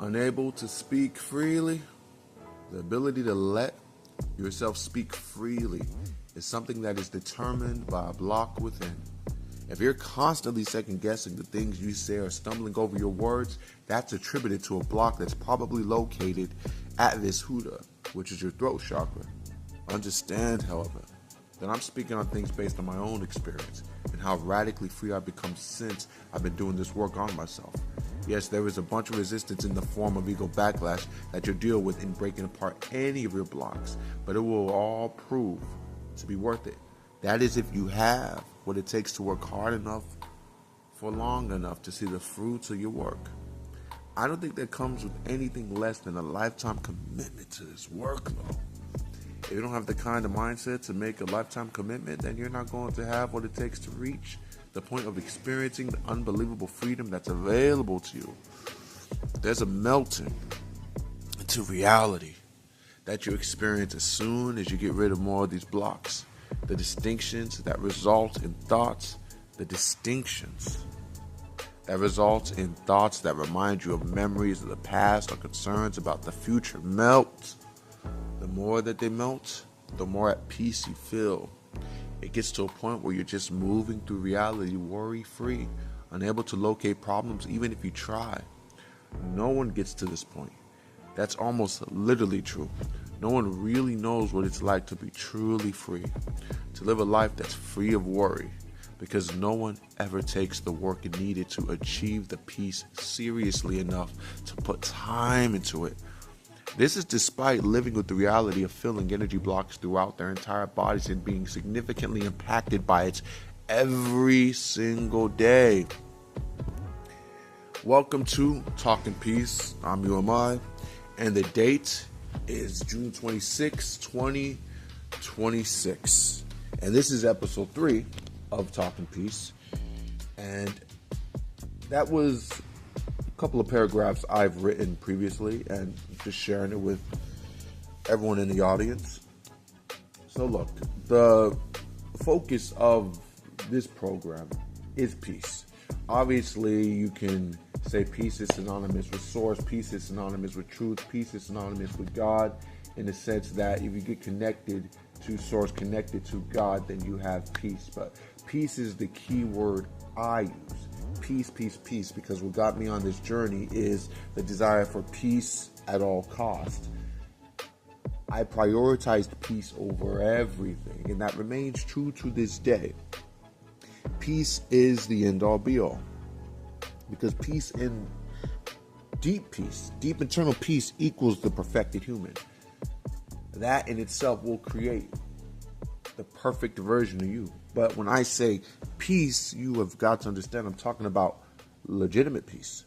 Unable to speak freely, the ability to let yourself speak freely is something that is determined by a block within. If you're constantly second guessing the things you say or stumbling over your words, that's attributed to a block that's probably located at this huda, which is your throat chakra. Understand, however, that I'm speaking on things based on my own experience and how radically free I've become since I've been doing this work on myself. Yes, there is a bunch of resistance in the form of ego backlash that you'll deal with in breaking apart any of your blocks, but it will all prove to be worth it. That is if you have what it takes to work hard enough for long enough to see the fruits of your work. I don't think that comes with anything less than a lifetime commitment to this work, though. If you don't have the kind of mindset to make a lifetime commitment, then you're not going to have what it takes to reach the point of experiencing the unbelievable freedom that's available to you. There's a melting into reality that you experience as soon as you get rid of more of these blocks. The distinctions that result in thoughts, the distinctions that result in thoughts that remind you of memories of the past or concerns about the future melt. The more that they melt, the more at peace you feel. It gets to a point where you're just moving through reality worry-free, unable to locate problems even if you try. No one gets to this point. That's almost literally true. No one really knows what it's like to be truly free, to live a life that's free of worry, because no one ever takes the work needed to achieve the peace seriously enough to put time into it. This is despite living with the reality of feeling energy blocks throughout their entire bodies and being significantly impacted by it every single day. Welcome to Talking Peace. I'm UMI, and the date is June 26, 2026. And this is episode 3 of Talking Peace. And that was a couple of paragraphs I've written previously and just sharing it with everyone in the audience. So look, the focus of this program is peace. Obviously, you can say peace is synonymous with source, peace is synonymous with truth, peace is synonymous with God, in the sense that if you get connected to source, connected to God, then you have peace. But peace is the key word I use. Peace, peace, peace, because what got me on this journey is the desire for peace at all costs. I prioritized peace over everything, and that remains true to this day. Peace is the end-all be-all, because peace, deep internal peace equals the perfected human. That in itself will create the perfect version of you. But when I say peace, you have got to understand I'm talking about legitimate peace.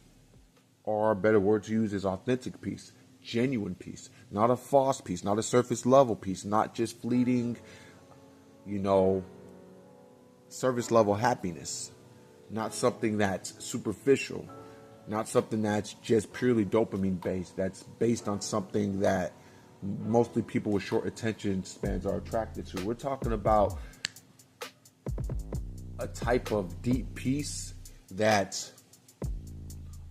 Or a better word to use is authentic peace, genuine peace, not a false peace, not a surface level peace, not just fleeting, surface level happiness, not something that's superficial, not something that's just purely dopamine based, that's based on something that mostly people with short attention spans are attracted to. We're talking about a type of deep peace that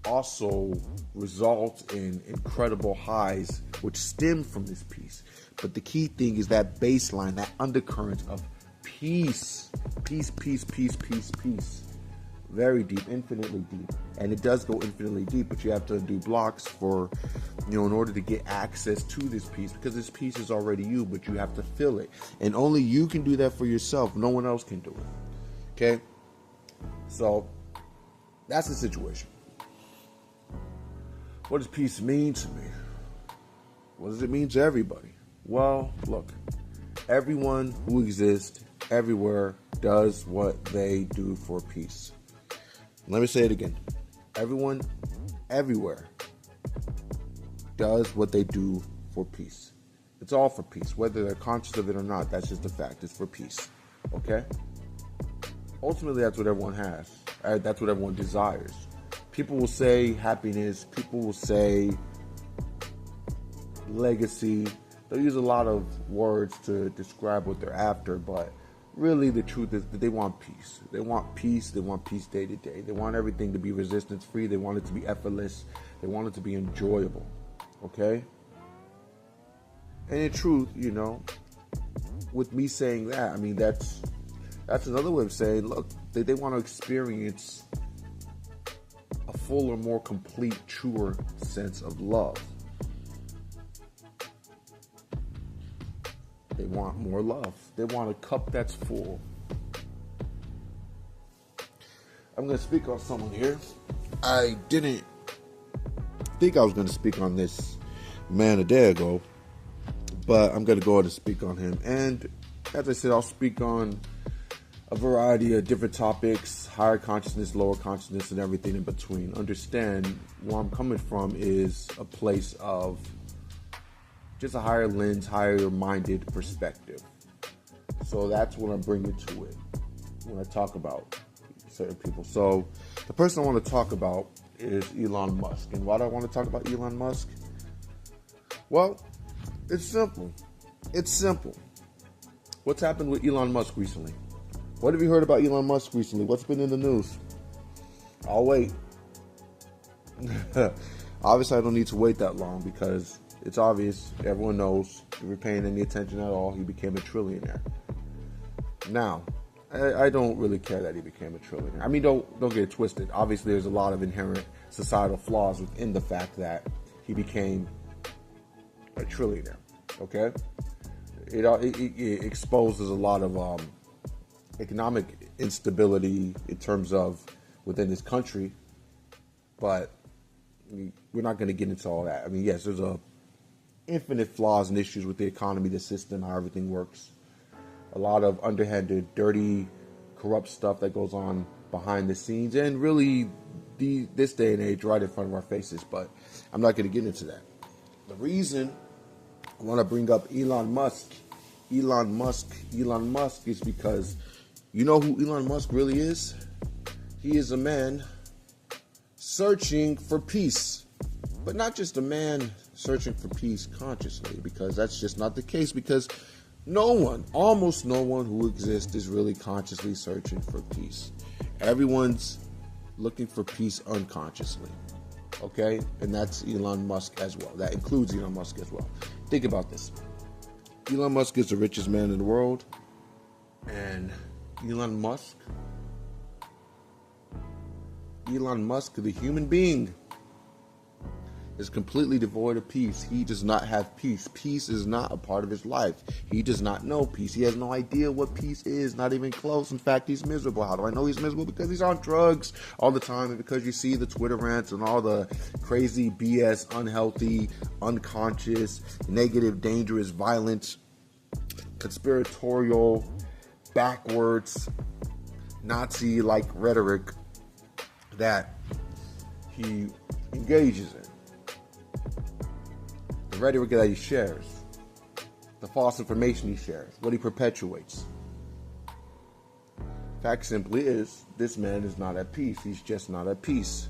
also results in incredible highs which stem from this peace. But the key thing is that baseline, that undercurrent of peace. Peace. Very deep, infinitely deep. And it does go infinitely deep, but you have to do blocks for, in order to get access to this peace, because this peace is already you, but you have to feel it. And only you can do that for yourself. No one else can do it. Okay? So, that's the situation. What does peace mean to me? What does it mean to everybody? Well, look, everyone who exists everywhere does what they do for peace. Let me say it again. Everyone, everywhere, does what they do for peace. It's all for peace, whether they're conscious of it or not. That's just a fact. It's for peace. Okay? Ultimately, that's what everyone has. That's what everyone desires. People will say happiness. People will say legacy. They'll use a lot of words to describe what they're after, but really the truth is that they want peace. They want peace. They want peace day to day. They want everything to be resistance free. They want it to be effortless. They want it to be enjoyable. Okay? And in truth, with me saying that, I mean, that's another way of saying, look, they want to experience a fuller, more complete, truer sense of love. They want more love. They want a cup that's full. I'm going to speak on someone here. I didn't think I was going to speak on this man a day ago, but I'm going to go ahead and speak on him. And as I said, I'll speak on a variety of different topics, higher consciousness, lower consciousness, and everything in between. Understand where I'm coming from is a place of just a higher lens, higher minded perspective. So that's what I'm bringing to it when I talk about certain people. So the person I want to talk about is Elon Musk. And why do I want to talk about Elon Musk? Well, it's simple. What's happened with Elon Musk recently? What have you heard about Elon Musk recently? What's been in the news? I'll wait. Obviously, I don't need to wait that long because it's obvious. Everyone knows. If you're paying any attention at all, he became a trillionaire. Now, I don't really care that he became a trillionaire. I mean, don't get it twisted. Obviously, there's a lot of inherent societal flaws within the fact that he became a trillionaire. Okay? It exposes a lot of economic instability in terms of within this country, but we're not going to get into all that. I mean, yes, there's infinite flaws and issues with the economy, the system, how everything works. A lot of underhanded, dirty, corrupt stuff that goes on behind the scenes, and really this day and age right in front of our faces, but I'm not going to get into that. The reason I want to bring up Elon Musk is because you know who Elon Musk really is? He is a man searching for peace. But not just a man searching for peace consciously, because that's just not the case, because almost no one who exists is really consciously searching for peace. Everyone's looking for peace unconsciously. Okay? And that's Elon Musk as well. That includes Elon Musk as well. Think about this. Elon Musk is the richest man in the world. And Elon Musk, the human being, is completely devoid of peace. He does not have peace. Peace is not a part of his life. He does not know peace. He has no idea what peace is, not even close. In fact, he's miserable. How do I know he's miserable? Because he's on drugs all the time, and because you see the Twitter rants and all the crazy BS, unhealthy, unconscious, negative, dangerous, violent, conspiratorial, backwards, Nazi-like rhetoric that he engages in. The rhetoric that he shares, the false information he shares, what he perpetuates. Fact simply is, this man is not at peace. He's just not at peace.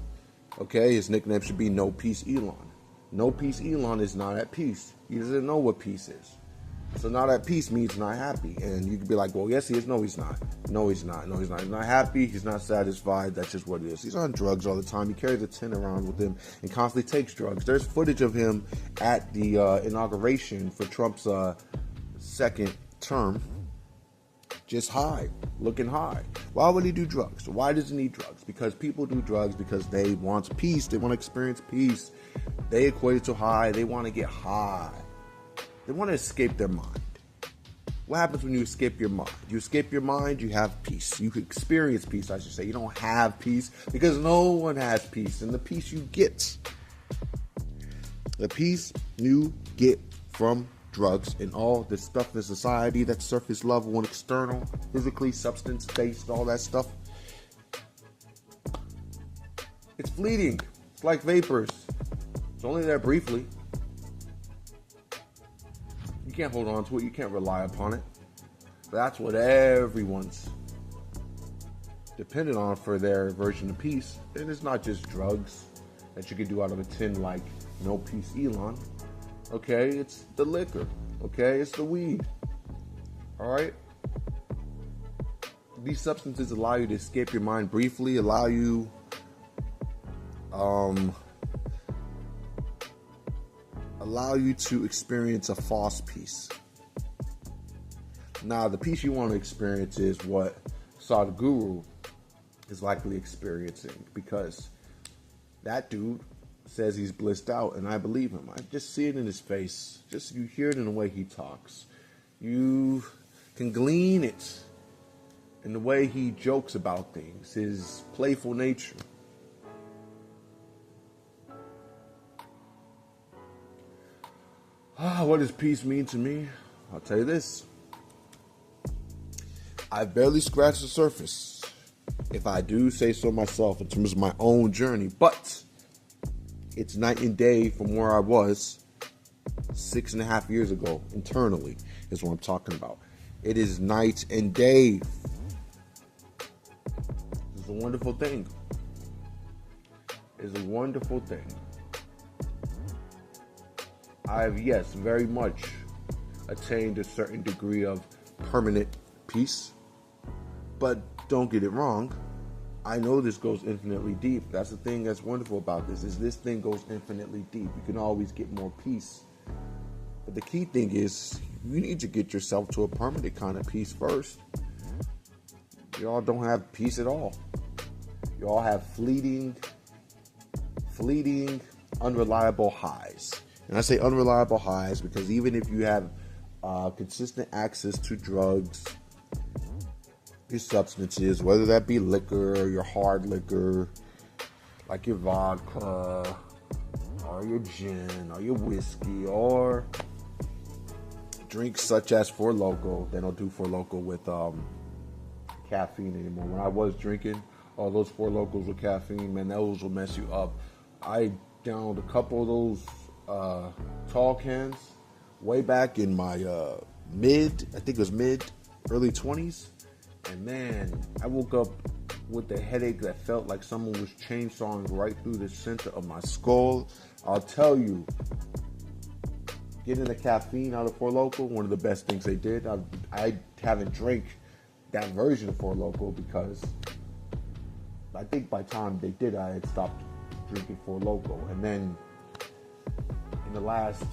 Okay, his nickname should be No Peace Elon. No Peace Elon is not at peace. He doesn't know what peace is. So not at peace means not happy. And you could be like, well, yes, he is. No, he's not. No, he's not. No, he's not. He's not happy. He's not satisfied. That's just what it is. He's on drugs all the time. He carries a tin around with him and constantly takes drugs. There's footage of him at the inauguration for Trump's second term. Just high, looking high. Why would he do drugs? Why does he need drugs? Because people do drugs because they want peace. They want to experience peace. They equate it to high. They want to get high. They want to escape their mind. What happens when you escape your mind? You escape your mind, you have peace. You experience peace, I should say. You don't have peace because no one has peace. And the peace you get from drugs and all this stuff in society that's surface level and external, physically, substance-based, all that stuff, it's fleeting. It's like vapors. It's only there briefly. You can't hold on to it. You can't rely upon it. But that's what everyone's dependent on for their version of peace. And it's not just drugs that you can do out of a tin like No Peace Elon. Okay? It's the liquor. Okay? It's the weed. Alright? These substances allow you to escape your mind briefly, allow you allow you to experience a false peace. Now, the peace you want to experience is what Sadhguru is likely experiencing, because that dude says he's blissed out, and I believe him. I just see it in his face. Just you hear it in the way he talks. You can glean it in the way he jokes about things, his playful nature. What does peace mean to me? I'll tell you this. I've barely scratched the surface, if I do say so myself, in terms of my own journey. But it's night and day from where I was 6.5 years ago. Internally is what I'm talking about. It is night and day. It's a wonderful thing. It's a wonderful thing. I've, yes, very much attained a certain degree of permanent peace. But don't get it wrong. I know this goes infinitely deep. That's the thing that's wonderful about this, is this thing goes infinitely deep. You can always get more peace. But the key thing is, you need to get yourself to a permanent kind of peace first. Y'all don't have peace at all. Y'all have fleeting, unreliable highs. And I say unreliable highs because even if you have consistent access to drugs, your substances, whether that be liquor or your hard liquor, like your vodka, or your gin, or your whiskey, or drinks such as Four Loko. They don't do Four Loko with caffeine anymore. When I was drinking all those Four Lokos with caffeine, man, those will mess you up. I downed a couple of those tall cans way back in my early 20s. And man, I woke up with a headache that felt like someone was chainsawing right through the center of my skull. I'll tell you, getting the caffeine out of Four Loko, one of the best things they did. I haven't drank that version of Four Loko because I think by the time they did, I had stopped drinking Four Loko. And then in the last,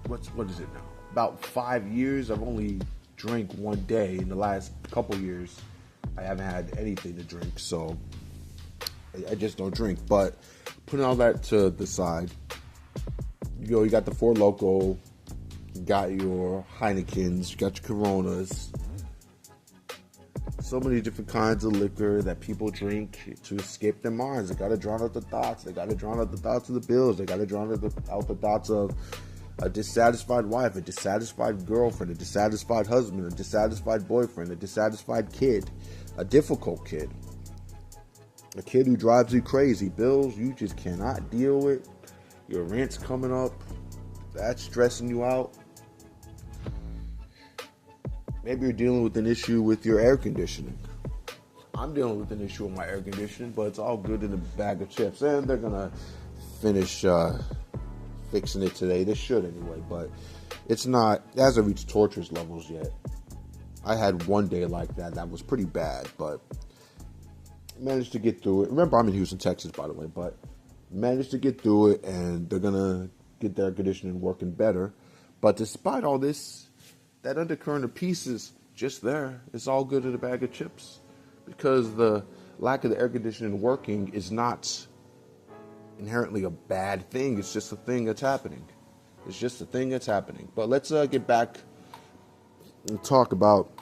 what is it now? About 5 years, I've only drank one day. In the last couple years, I haven't had anything to drink, so I just don't drink. But putting all that to the side, you got the Four Loko, you got your Heinekens, you got your Coronas, so many different kinds of liquor that people drink to escape their minds. They got to drown out the thoughts. They got to drown out the thoughts of the bills. They got to drown out the thoughts of a dissatisfied wife, a dissatisfied girlfriend, a dissatisfied husband, a dissatisfied boyfriend, a dissatisfied kid, a difficult kid, a kid who drives you crazy, bills you just cannot deal with, your rent's coming up, that's stressing you out. Maybe you're dealing with an issue with your air conditioning. I'm dealing with an issue with my air conditioning, but it's all good in a bag of chips, and they're gonna finish fixing it today. They should anyway, but it hasn't reached torturous levels yet. I had one day like that was pretty bad, but managed to get through it. Remember, I'm in Houston, Texas, by the way, but managed to get through it, and they're gonna get their air conditioning working better. But despite all this, that undercurrent of peace is just there. It's all good in a bag of chips, because the lack of the air conditioning working is not inherently a bad thing. It's just a thing that's happening. It's just a thing that's happening. But let's get back and talk about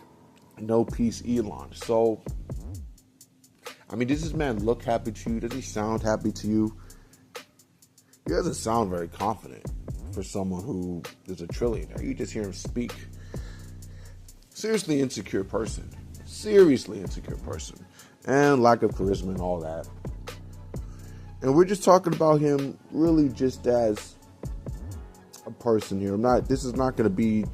no peace Elon. So, I mean, does this man look happy to you? Does he sound happy to you? He doesn't sound very confident for someone who is a trillionaire. You just hear him speak. Seriously insecure person. And lack of charisma and all that. And we're just talking about him really just as a person here. This is not going to be,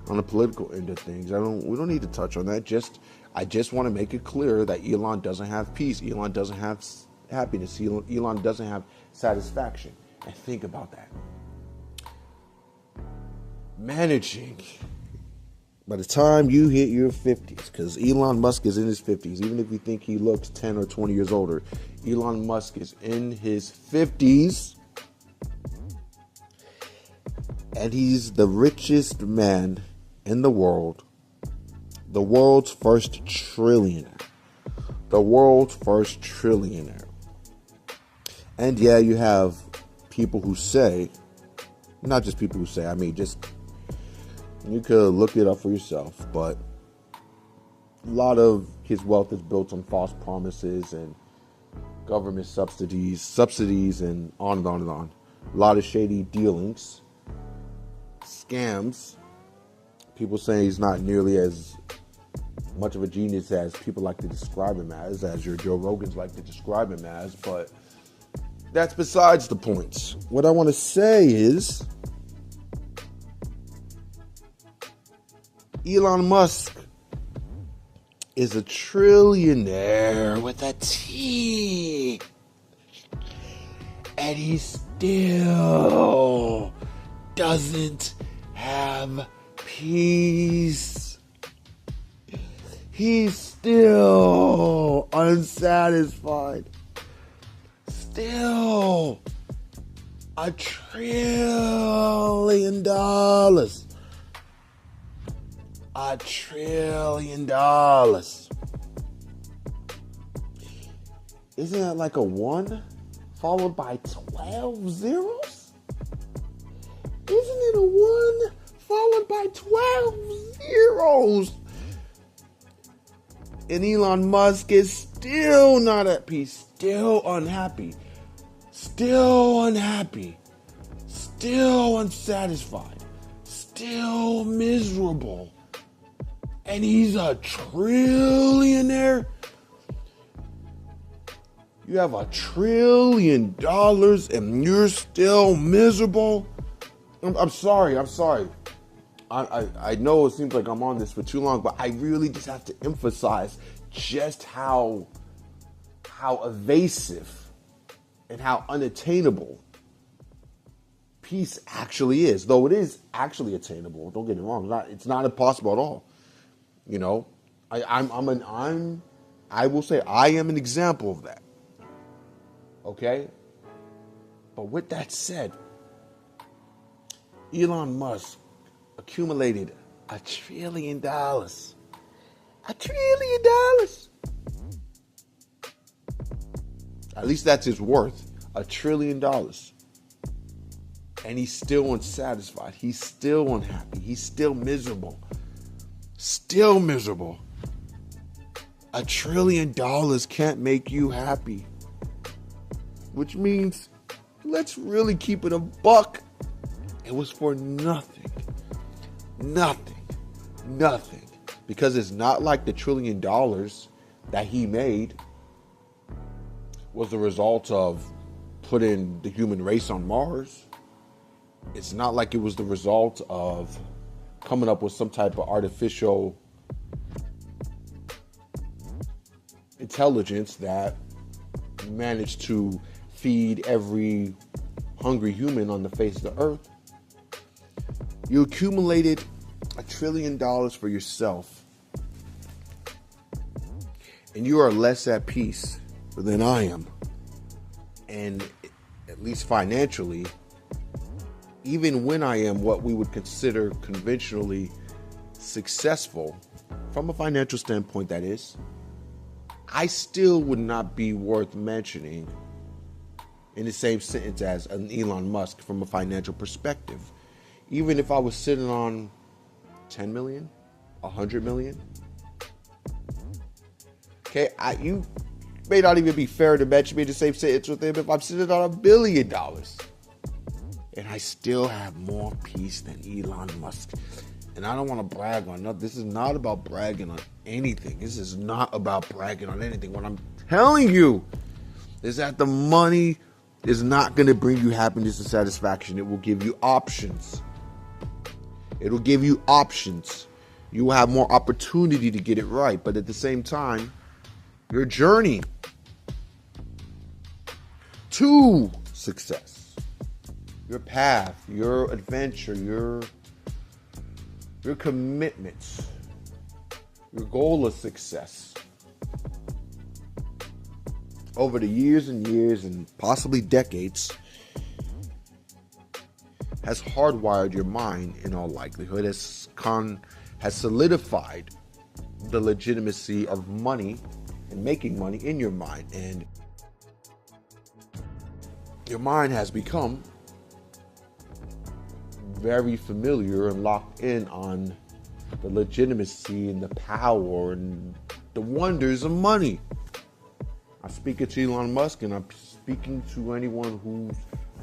on the political end of things. We don't need to touch on that. I just want to make it clear that Elon doesn't have peace. Elon doesn't have happiness. Elon doesn't have satisfaction. And think about that. Managing, by the time you hit your 50s, because Elon Musk is in his 50s, even if you think he looks 10 or 20 years older, Elon Musk is in his 50s, And he's the richest man in the world. The world's first trillionaire. The world's first trillionaire. And yeah, you have people who say, not just people who say, I mean, just, you could look it up for yourself, but a lot of his wealth is built on false promises and government subsidies, and on and on and on. A lot of shady dealings, scams. People saying he's not nearly as much of a genius as people like to describe him as your Joe Rogans like to describe him as, but that's besides the point. What I want to say is, Elon Musk is a trillionaire with a T. And he still doesn't have peace. He's still unsatisfied. Still $1 trillion. $1 trillion. Isn't that like a 1 followed by 12 zeros? Isn't it a 1 followed by 12 zeros? And Elon Musk is still not at peace, still unhappy, still unsatisfied, still miserable. And he's a trillionaire. You have $1 trillion and you're still miserable. I'm sorry. I know it seems like I'm on this for too long, but I really just have to emphasize just how evasive and how unattainable peace actually is. Though it is actually attainable. Don't get me wrong. It's not impossible at all. You know, I will say I am an example of that. Okay? But with that said, Elon Musk accumulated $1 trillion. $1 trillion. At least that's his worth. $1 trillion. And he's still unsatisfied. He's still unhappy. He's still miserable. Still miserable. $1 trillion can't make you happy. Which means, let's really keep it a buck. It was for nothing. Because it's not like the $1 trillion that he made was the result of putting the human race on Mars. It's not like it was the result of coming up with some type of artificial intelligence that managed to feed every hungry human on the face of the earth. You accumulated $1 trillion for yourself, and you are less at peace than I am. And at least financially, even when I am what we would consider conventionally successful, from a financial standpoint that is, I still would not be worth mentioning in the same sentence as an Elon Musk from a financial perspective. Even if I was sitting on 10 million, 100 million. Okay, you may not even be fair to mention me in the same sentence with him if I'm sitting on $1 billion. And I still have more peace than Elon Musk. And I don't want to brag on nothing. This is not about bragging on anything. This is not about bragging on anything. What I'm telling you is that the money is not going to bring you happiness and satisfaction. It will give you options. It'll give you options. You will have more opportunity to get it right. But at the same time, your journey to success, your path, your adventure, your commitments, your goal of success over the years and years and possibly decades has hardwired your mind in all likelihood, has solidified the legitimacy of money and making money in your mind. And your mind has become very familiar and locked in on the legitimacy and the power and the wonders of money. I'm speaking to Elon Musk, and I'm speaking to anyone who's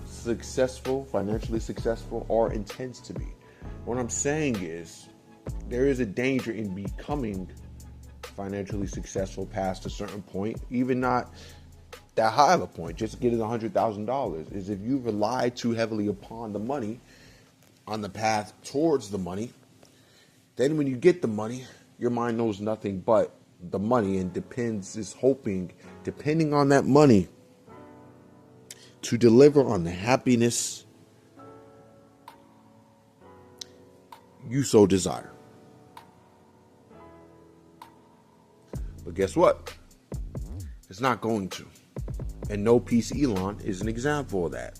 successful, financially successful, or intends to be. What I'm saying is, there is a danger in becoming financially successful past a certain point, even not that high of a point, just getting $100,000, is if you rely too heavily upon the money, on the path towards the money. Then when you get the money, your mind knows nothing but the money and depending on that money to deliver on the happiness you so desire. But guess what? It's not going to. And No Peace Elon is an example of that.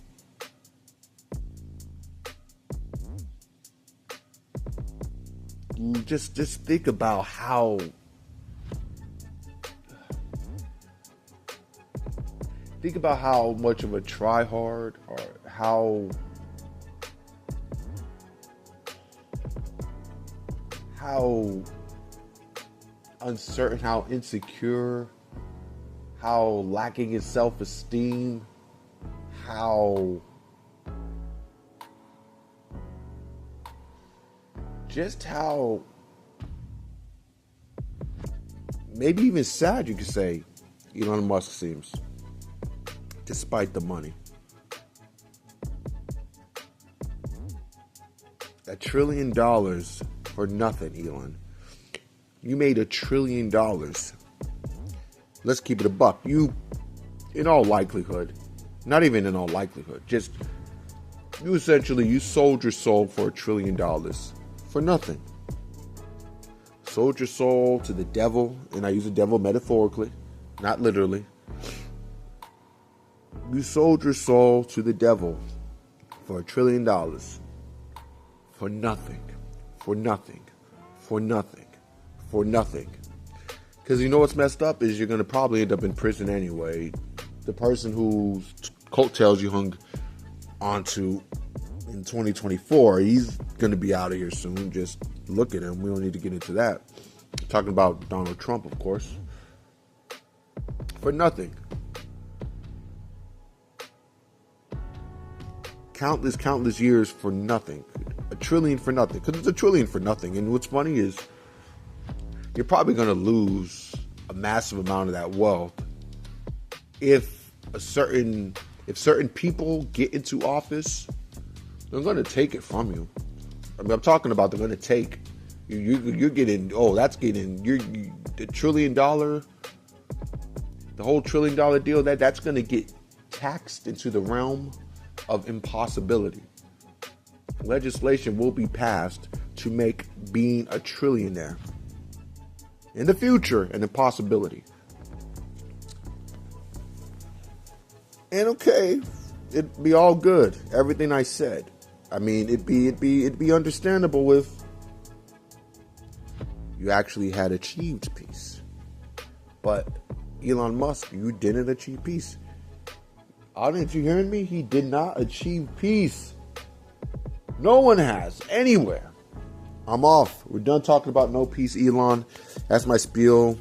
Just think about how much of a tryhard, or how uncertain, how insecure, how lacking in self-esteem, how maybe even sad, you could say, Elon Musk seems, despite the money. $1 trillion for nothing, Elon. You made $1 trillion. Let's keep it a buck. You, in all likelihood, not even in all likelihood, just you sold your soul for $1 trillion for nothing. Sold your soul to the devil, and I use the devil metaphorically, not literally. You sold your soul to the devil for $1 trillion for nothing, for nothing, for nothing, for nothing. Because you know what's messed up is you're going to probably end up in prison anyway. The person whose coattails you hung onto in 2024, he's going to be out of here soon. Just look at him. We don't need to get into that. I'm talking about Donald Trump, of course. For nothing. Countless years for nothing. $1 trillion for nothing. Because it's $1 trillion for nothing. And what's funny is you're probably going to lose a massive amount of that wealth if certain people get into office. They're going to take it from you. I mean, I'm talking about they're going to take. You're getting. Oh, that's getting. The $1 trillion. The whole $1 trillion deal. That's going to get taxed into the realm of impossibility. Legislation will be passed to make being a trillionaire in the future an impossibility. And okay, it'd be all good. Everything I said. I mean, it'd be understandable if you actually had achieved peace. But Elon Musk, you didn't achieve peace. Audience, you hearing me? He did not achieve peace. No one has, anywhere. I'm off. We're done talking about No Peace Elon. That's my spiel.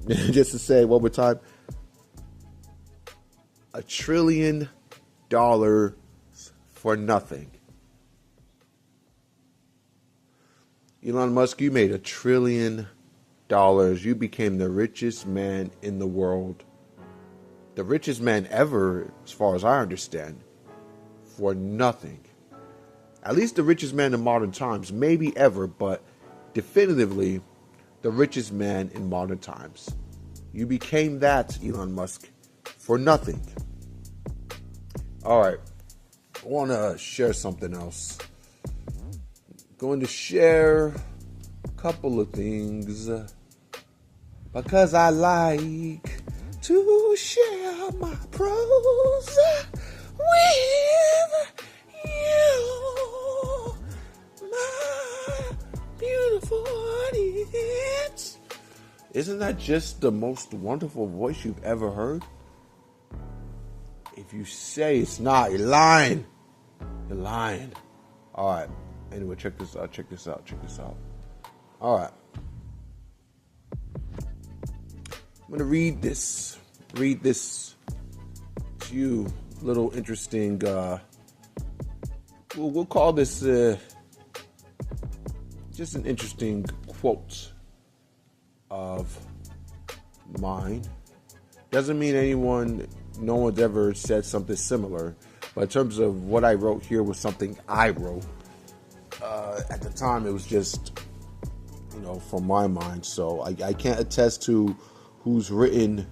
Just to say one more time. $1 trillion for nothing. Elon Musk, you made $1 trillion. You became the richest man in the world. The richest man ever, as far as I understand, for nothing. At least the richest man in modern times, maybe ever, but definitively the richest man in modern times. You became that, Elon Musk, for nothing. All right, I want to share something else. Going to share a couple of things because I like to share my pros with you. my beautiful audience. Isn't that just the most wonderful voice you've ever heard? If you say it's not, you're lying. You're lying. All right. Anyway, check this out. All right. I'm going to read this to you. Little interesting, we'll call this just an interesting quote of mine. Doesn't mean no one's ever said something similar, but in terms of what I wrote here was something I wrote. At the time, it was just, from my mind. So I can't attest to who's written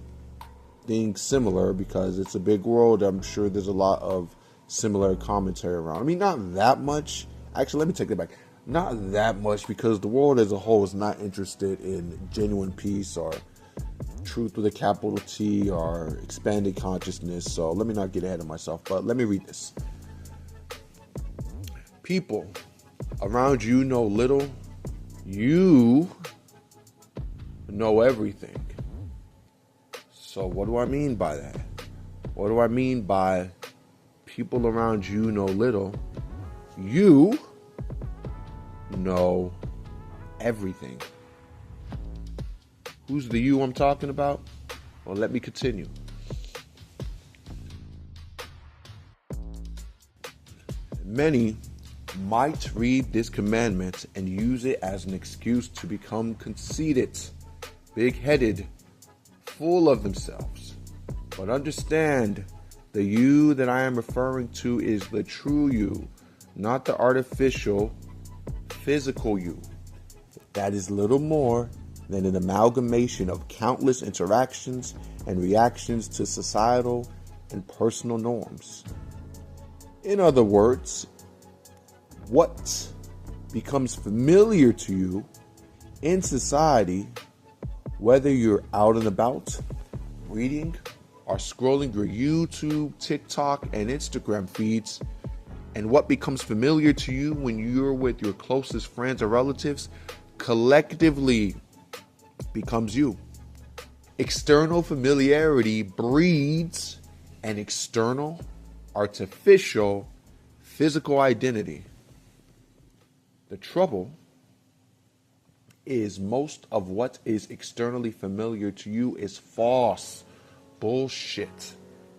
things similar because it's a big world. I'm sure there's a lot of similar commentary around. I mean, not that much. Actually, let me take it back. Not that much because the world as a whole is not interested in genuine peace or truth with a capital T or expanded consciousness. So let me not get ahead of myself, but let me read this. People around you know little. You know everything. So what do I mean by that? What do I mean by people around you know little? You know everything. Who's the you I'm talking about? Well, let me continue. Many might read this commandment and use it as an excuse to become conceited, big-headed, full of themselves. But understand, the you that I am referring to is the true you, not the artificial, physical you. That is little more than an amalgamation of countless interactions and reactions to societal and personal norms. In other words, what becomes familiar to you in society, whether you're out and about, reading, or scrolling your YouTube, TikTok, and Instagram feeds, and what becomes familiar to you when you're with your closest friends or relatives, collectively becomes you. External familiarity breeds an external, artificial, physical identity. The trouble is most of what is externally familiar to you is false bullshit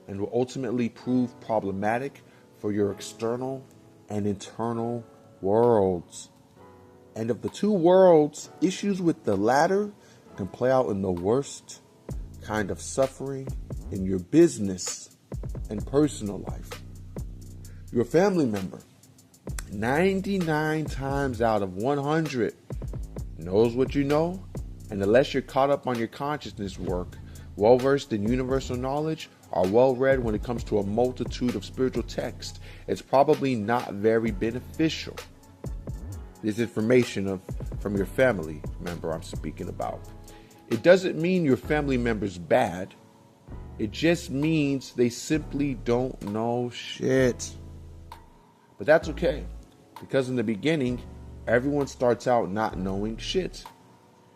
and will ultimately prove problematic for your external and internal worlds. And of the two worlds, issues with the latter can play out in the worst kind of suffering in your business and personal life. Your family member, 99 times out of 100, knows what you know, and unless you're caught up on your consciousness work, well-versed in universal knowledge, or well-read when it comes to a multitude of spiritual texts, it's probably not very beneficial. This information from your family member I'm speaking about. It doesn't mean your family member's bad. It just means they simply don't know shit. But that's okay, because in the beginning, everyone starts out not knowing shit,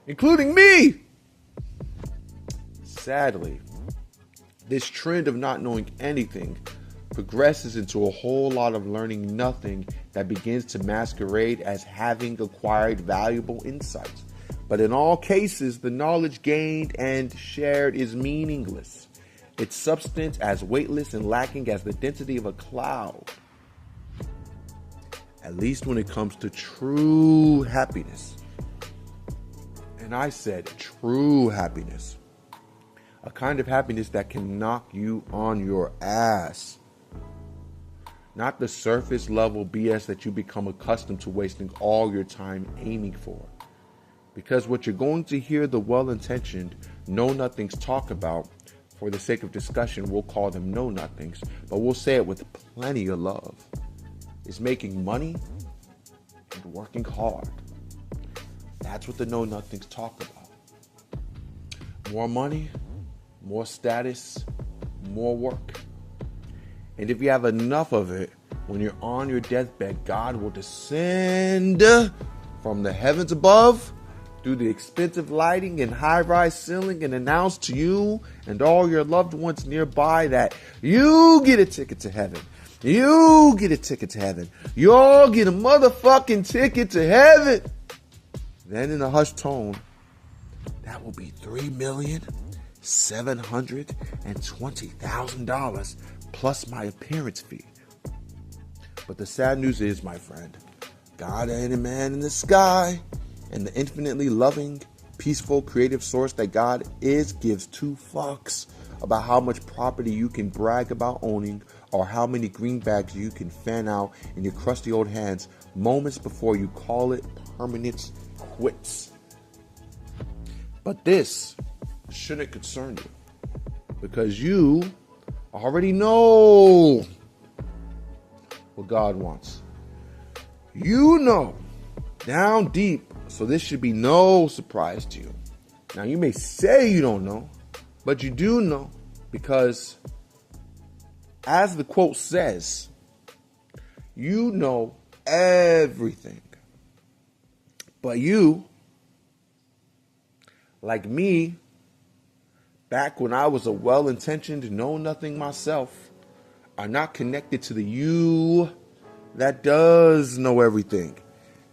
including me. Sadly, this trend of not knowing anything progresses into a whole lot of learning nothing that begins to masquerade as having acquired valuable insights. But in all cases, the knowledge gained and shared is meaningless. Its substance as weightless and lacking as the density of a cloud. At least when it comes to true happiness. And I said true happiness. A kind of happiness that can knock you on your ass. Not the surface level BS that you become accustomed to wasting all your time aiming for. Because what you're going to hear the well-intentioned know-nothings talk about, for the sake of discussion, we'll call them know-nothings, but we'll say it with plenty of love, is making money and working hard. That's what the know-nothings talk about. More money, more status, more work. And if you have enough of it, when you're on your deathbed, God will descend from the heavens above through the expensive lighting and high-rise ceiling and announce to you and all your loved ones nearby that you get a ticket to heaven. You get a ticket to heaven. You all get a motherfucking ticket to heaven. Then in a hushed tone, that will be $3,720,000 plus my appearance fee. But the sad news is, my friend, God ain't a man in the sky, and the infinitely loving, peaceful, creative source that God is gives two fucks about how much property you can brag about owning or how many greenbacks you can fan out in your crusty old hands moments before you call it permanent quits. But this shouldn't concern you because you already know what God wants. You know down deep, so this should be no surprise to you. Now, you may say you don't know, but you do know because, as the quote says, you know everything. But you, like me, back when I was a well-intentioned know-nothing myself, are not connected to the you that does know everything.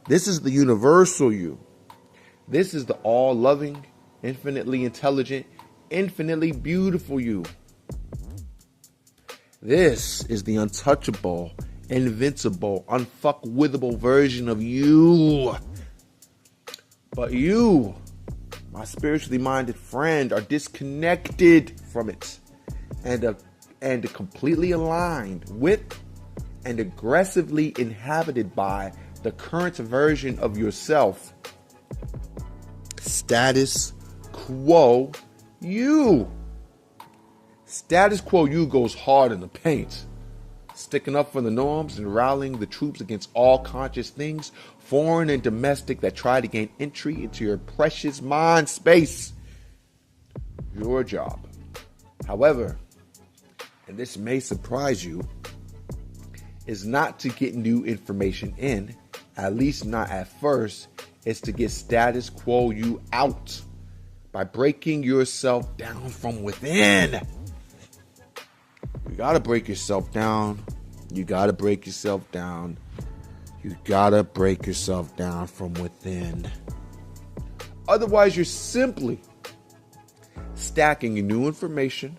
This is the universal you. This is the all-loving, infinitely intelligent, infinitely beautiful you. This is the untouchable, invincible, unfuckwithable version of you. But you, my spiritually minded friend, are disconnected from it and completely aligned with and aggressively inhabited by the current version of yourself. Status quo you. Status quo you goes hard in the paint, sticking up for the norms and rallying the troops against all conscious things, foreign and domestic, that try to gain entry into your precious mind space. Your job, however, and this may surprise you, is not to get new information in, at least not at first. It's to get status quo you out by breaking yourself down from within. You gotta break yourself down. You gotta break yourself down. You gotta break yourself down from within. Otherwise, you're simply stacking new information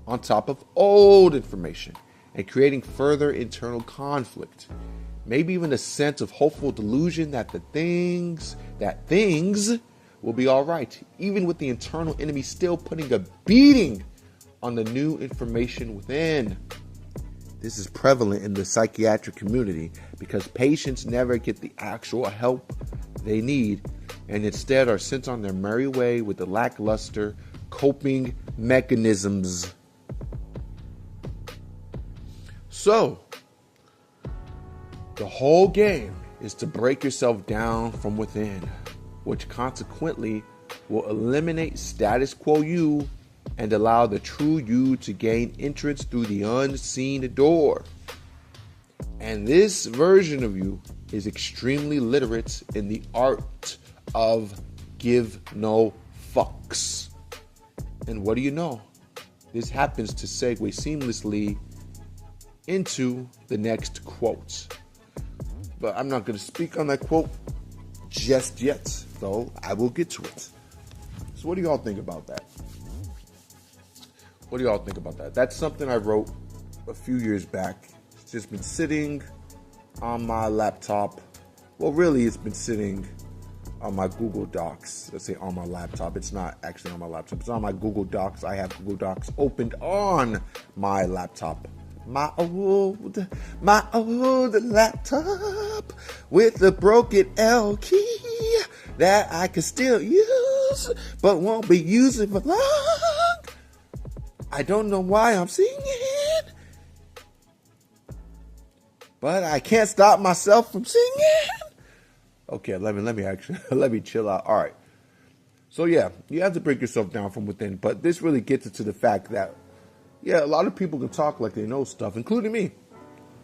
on top of old information and creating further internal conflict. Maybe even a sense of hopeful delusion that things will be all right, even with the internal enemy still putting a beating on the new information within. This is prevalent in the psychiatric community because patients never get the actual help they need and instead are sent on their merry way with the lackluster coping mechanisms. So, the whole game is to break yourself down from within, which consequently will eliminate status quo you and allow the true you to gain entrance through the unseen door. And this version of you is extremely literate in the art of give no fucks. And what do you know? This happens to segue seamlessly into the next quote. But I'm not going to speak on that quote just yet, though I will get to it. So what do y'all think about that? What do y'all think about that? That's something I wrote a few years back. It's just been sitting on my laptop. Well, really, it's been sitting on my Google Docs. Let's say on my laptop. It's not actually on my laptop. It's on my Google Docs. I have Google Docs opened on my laptop. My old laptop with the broken L key that I can still use, but won't be using for long. I don't know why I'm singing, but I can't stop myself from singing. Okay, let me chill out. All right. So yeah, you have to break yourself down from within, but this really gets into the fact that, yeah, a lot of people can talk like they know stuff, including me.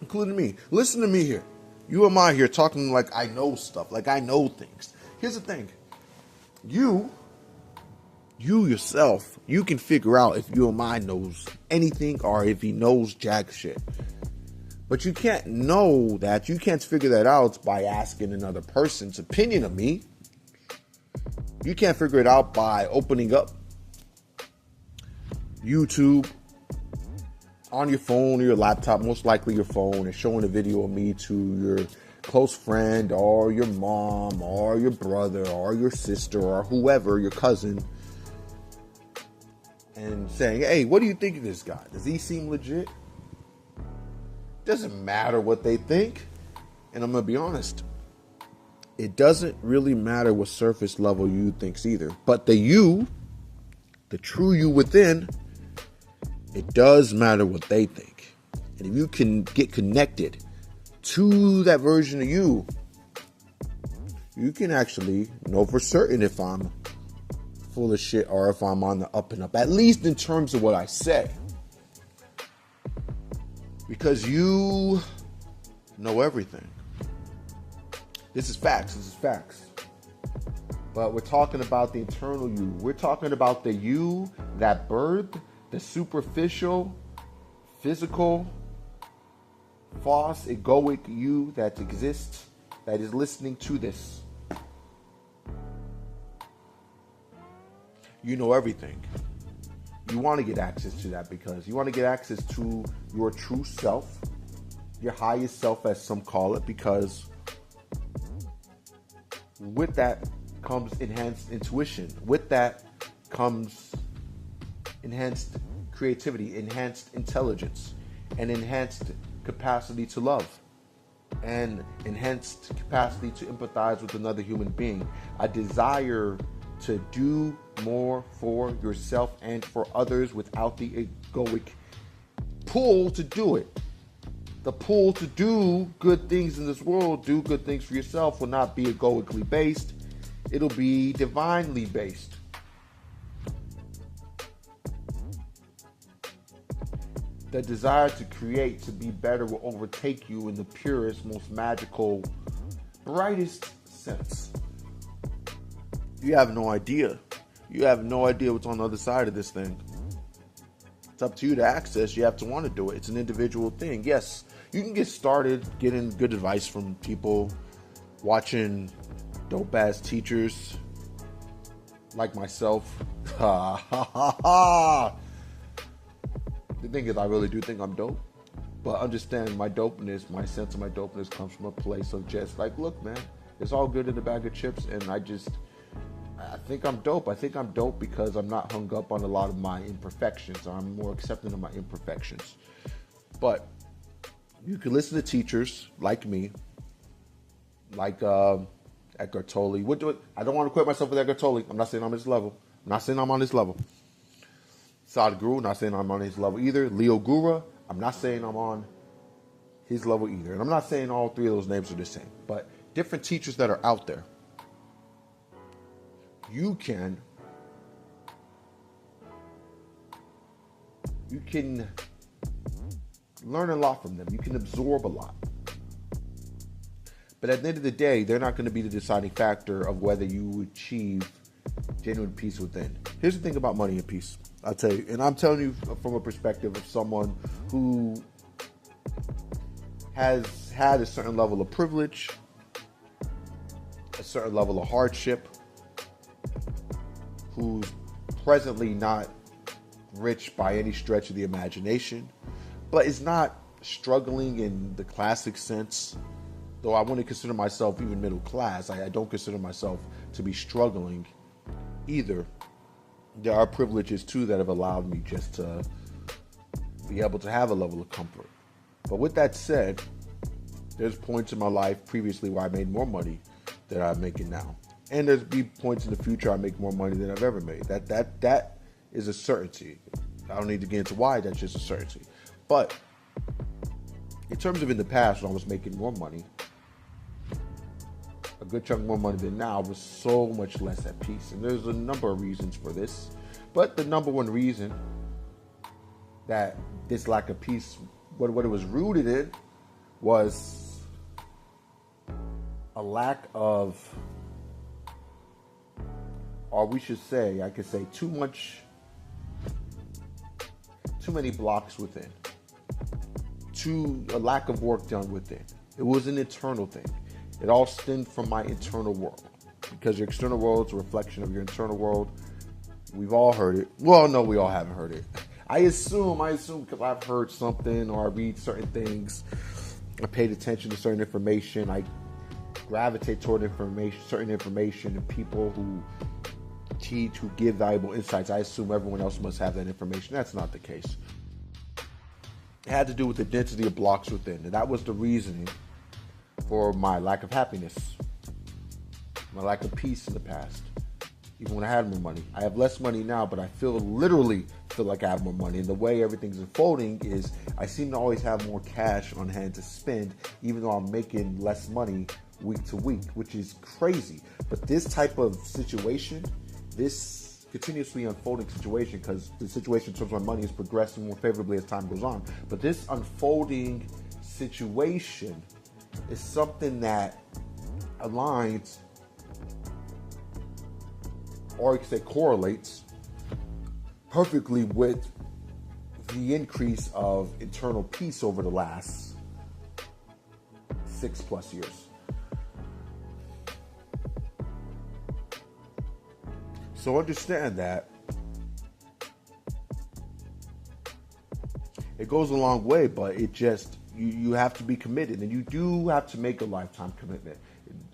including me. Listen to me here. You and I here talking like I know stuff, like I know things. Here's the thing. You yourself, you can figure out if you and I knows anything or if he knows jack shit. But you can't know that. You can't figure that out by asking another person's opinion of me. You can't figure it out by opening up YouTube on your phone or your laptop, most likely your phone, and showing a video of me to your close friend or your mom or your brother or your sister or whoever, your cousin, and saying, hey, what do you think of this guy? Does he seem legit? Doesn't matter what they think. And I'm going to be honest. It doesn't really matter what surface level you thinks either. But the you, the true you within, it does matter what they think. And if you can get connected to that version of you, you can actually know for certain if I'm full of shit or if I'm on the up and up, at least in terms of what I say. Because you know everything. This is facts. But we're talking about the internal you. We're talking about the you that birthed the superficial, physical, false, egoic you that exists, that is listening to this. You know everything. You want to get access to that because you want to get access to your true self, your highest self, as some call it, because with that comes enhanced intuition. With that comes enhanced creativity, enhanced intelligence, and enhanced capacity to love, and enhanced capacity to empathize with another human being. A desire to do more for yourself and for others without the egoic pull to do it. The pull to do good things in this world, do good things for yourself, will not be egoically based. It'll be divinely based. The desire to create, to be better, will overtake you in the purest, most magical, brightest sense. You have no idea. You have no idea what's on the other side of this thing. It's up to you to access. You have to want to do it. It's an individual thing. Yes, you can get started getting good advice from people, watching dope-ass teachers like myself. The thing is, I really do think I'm dope. But understand my dopeness, my sense of my dopeness comes from a place of just like, look, man, it's all good in a bag of chips, and I think I'm dope. I think I'm dope because I'm not hung up on a lot of my imperfections. I'm more accepting of my imperfections. But you can listen to teachers like me, like Eckhart Tolle. I don't want to quit myself with Eckhart Tolle. I'm not saying I'm on his level. I'm not saying I'm on his level. Sadhguru, not saying I'm on his level either. Leo Gura, I'm not saying I'm on his level either. And I'm not saying all three of those names are the same. But different teachers that are out there. You can learn a lot from them. You can absorb a lot. But at the end of the day, they're not going to be the deciding factor of whether you achieve genuine peace within. Here's the thing about money and peace. I'll tell you, and I'm telling you from a perspective of someone who has had a certain level of privilege, a certain level of hardship, who's presently not rich by any stretch of the imagination, but is not struggling in the classic sense. Though I wouldn't consider myself even middle class, I don't consider myself to be struggling either. There are privileges too that have allowed me just to be able to have a level of comfort. But with that said, there's points in my life previously where I made more money than I'm making now. And there's be points in the future I make more money than I've ever made. That is a certainty. I don't need to get into why, that's just a certainty. But in terms of in the past when I was making more money, a good chunk more money than now, I was so much less at peace. And there's a number of reasons for this. But the number one reason that this lack of peace, what it was rooted in, was a lack of, or we should say, I could say too many blocks within, a lack of work done within. It was an internal thing. It all stemmed from my internal world, because your external world is a reflection of your internal world. We've all heard it. Well, no, we all haven't heard it. I assume because I've heard something or I read certain things, I paid attention to certain information, I gravitate toward certain information, and people who teach, who give valuable insights. I assume everyone else must have that information. That's not the case. It had to do with the density of blocks within, and that was the reasoning for my lack of happiness, my lack of peace in the past. Even when I had more money, I have less money now, but I literally feel like I have more money. And the way everything's unfolding is I seem to always have more cash on hand to spend, even though I'm making less money week to week, which is crazy. But this type of situation, this continuously unfolding situation, because the situation in terms of my money is progressing more favorably as time goes on, but this unfolding situation is something that aligns, or you could say correlates perfectly with the increase of internal peace over the last 6+ years. So understand that it goes a long way, but it just, you have to be committed, and you do have to make a lifetime commitment.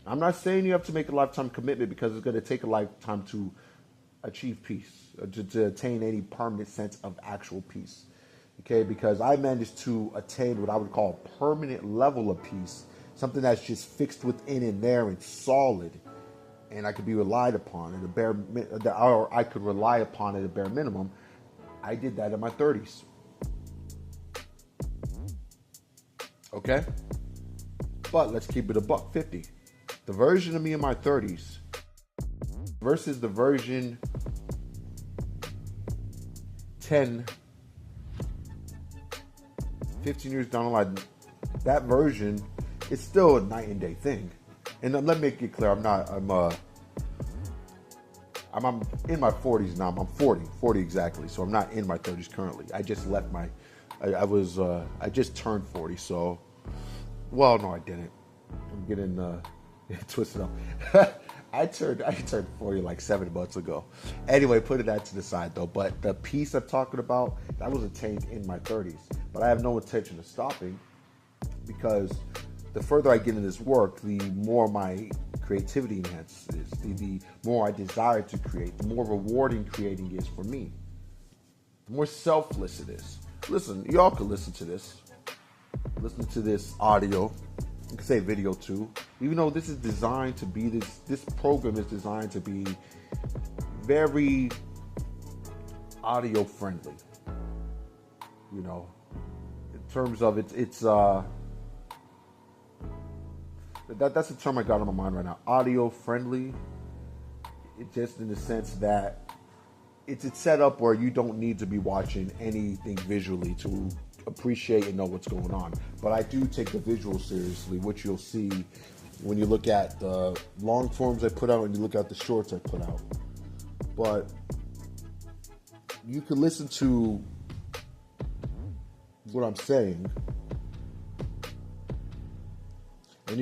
I'm not saying you have to make a lifetime commitment, because it's going to take a lifetime to achieve peace, to attain any permanent sense of actual peace. Okay, because I managed to attain what I would call a permanent level of peace, something that's just fixed within and there and solid, and I could be relied upon or I could rely upon at a bare minimum. I did that in my 30s. Okay? But let's keep it $150. The version of me in my 30s versus the version 10, 15 years down the line, that version is still a night and day thing. And let me make it clear, I'm in my 40s now. I'm 40 exactly. So I'm not in my 30s currently. I just left I just turned 40. So, well, no, I didn't. I'm getting twisted up. I turned 40 like 7 months ago. Anyway, putting that to the side though. But the peace I'm talking about, that was attained in my 30s. But I have no intention of stopping, because the further I get in this work, the more my creativity enhances, the more I desire to create, the more rewarding creating is for me, the more selfless it is. Listen, y'all can listen to this audio, you can say video too, even though this is designed to be, this program is designed to be very audio friendly, you know, in terms of that's the term I got on my mind right now. Audio friendly. It just in the sense that it's set up where you don't need to be watching anything visually to appreciate and know what's going on. But I do take the visual seriously, which you'll see when you look at the long forms I put out and you look at the shorts I put out. But you can listen to what I'm saying, and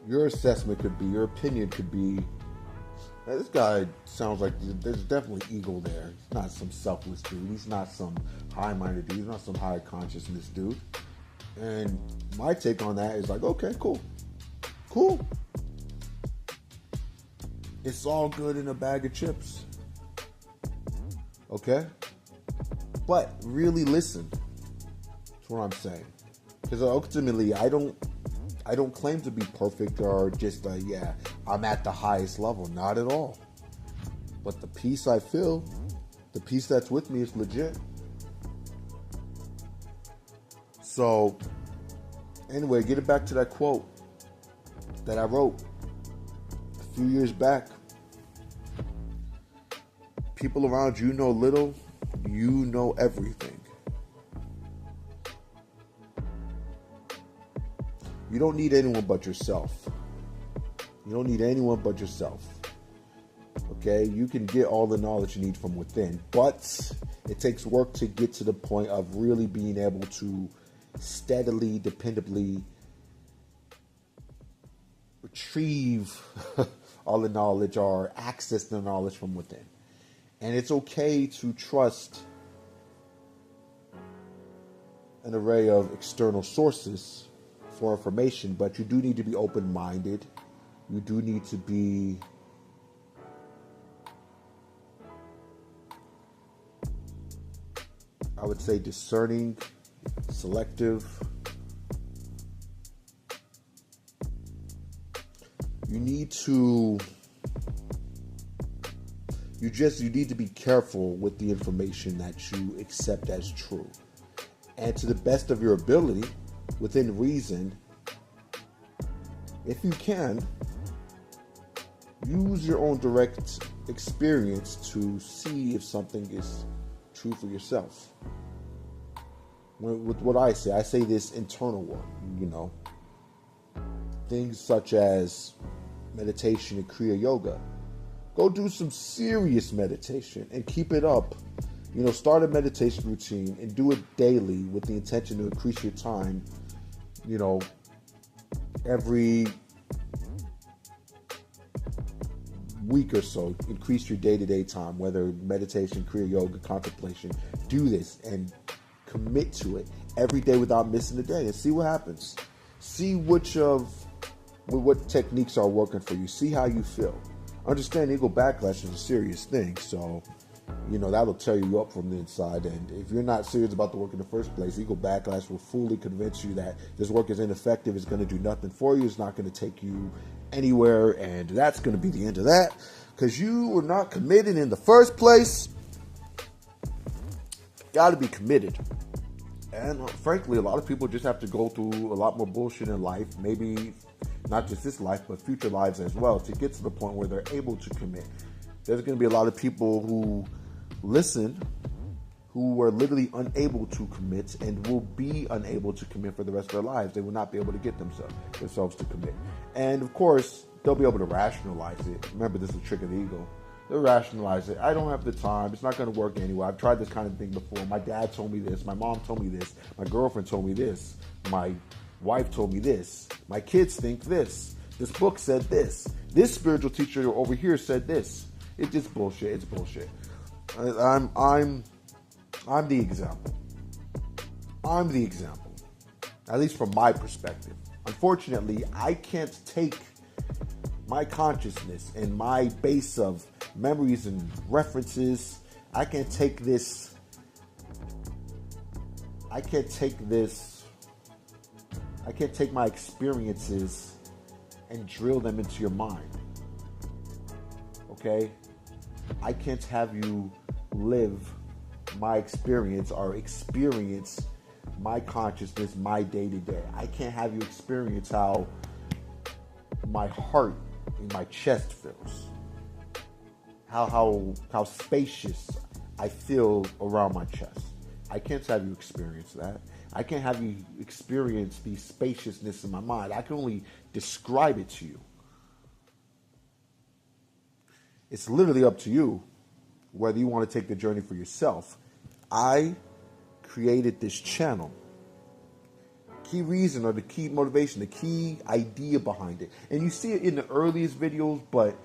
your assessment could be, your opinion could be, hey, this guy sounds like there's definitely ego there. He's not some selfless dude. He's not some high-minded dude. He's not some high consciousness dude. And my take on that is like, okay, cool. It's all good in a bag of chips. Okay? But really listen to what I'm saying. Because ultimately, I don't claim to be perfect or just I'm at the highest level. Not at all. But the peace I feel, the peace that's with me is legit. So, anyway, get it back to that quote that I wrote a few years back. People around you know little, you know everything. You don't need anyone but yourself. You don't need anyone but yourself. Okay? You can get all the knowledge you need from within, but it takes work to get to the point of really being able to steadily, dependably retrieve all the knowledge or access the knowledge from within. And it's okay to trust an array of external sources for information, but you do need to be open-minded. You do need to be I would say discerning, selective. You need to be careful with the information that you accept as true. And to the best of your ability, within reason, if you can, use your own direct experience to see if something is true for yourself. With what I say this internal work, things such as meditation and Kriya Yoga. Go do some serious meditation and keep it up. Start a meditation routine and do it daily with the intention to increase your time, every week or so. Increase your day-to-day time, whether meditation, Kriya Yoga, contemplation. Do this and commit to it every day without missing a day and see what happens. See what techniques are working for you. See how you feel. Understand ego backlash is a serious thing, so that'll tear you up from the inside. And if you're not serious about the work in the first place, ego backlash will fully convince you that this work is ineffective, it's going to do nothing for you, it's not going to take you anywhere, and that's going to be the end of that because you were not committed in the first place. Got to be committed. And frankly, a lot of people just have to go through a lot more bullshit in life, maybe not just this life, but future lives as well, to get to the point where they're able to commit. There's going to be a lot of people who listen who are literally unable to commit and will be unable to commit for the rest of their lives. They will not be able to get themselves to commit. And of course, they'll be able to rationalize it. Remember, this is a trick of the ego. They'll rationalize it. I don't have the time. It's not going to work anyway. I've tried this kind of thing before. My dad told me this. My mom told me this. My girlfriend told me this. My wife told me this. My kids think this. This book said this. This spiritual teacher over here said this. It's just bullshit. It's bullshit. I'm the example. I'm the example. At least from my perspective. Unfortunately, I can't take my consciousness and my base of memories and references. I can't take my experiences and drill them into your mind. Okay? I can't have you live my experience or experience my consciousness, my day-to-day. I can't have you experience how my heart in my chest feels. How spacious I feel around my chest. I can't have you experience that. I can't have you experience the spaciousness in my mind. I can only describe it to you. It's literally up to you whether you want to take the journey for yourself. I created this channel. Key reason or the key motivation, the key idea behind it. And you see it in the earliest videos, but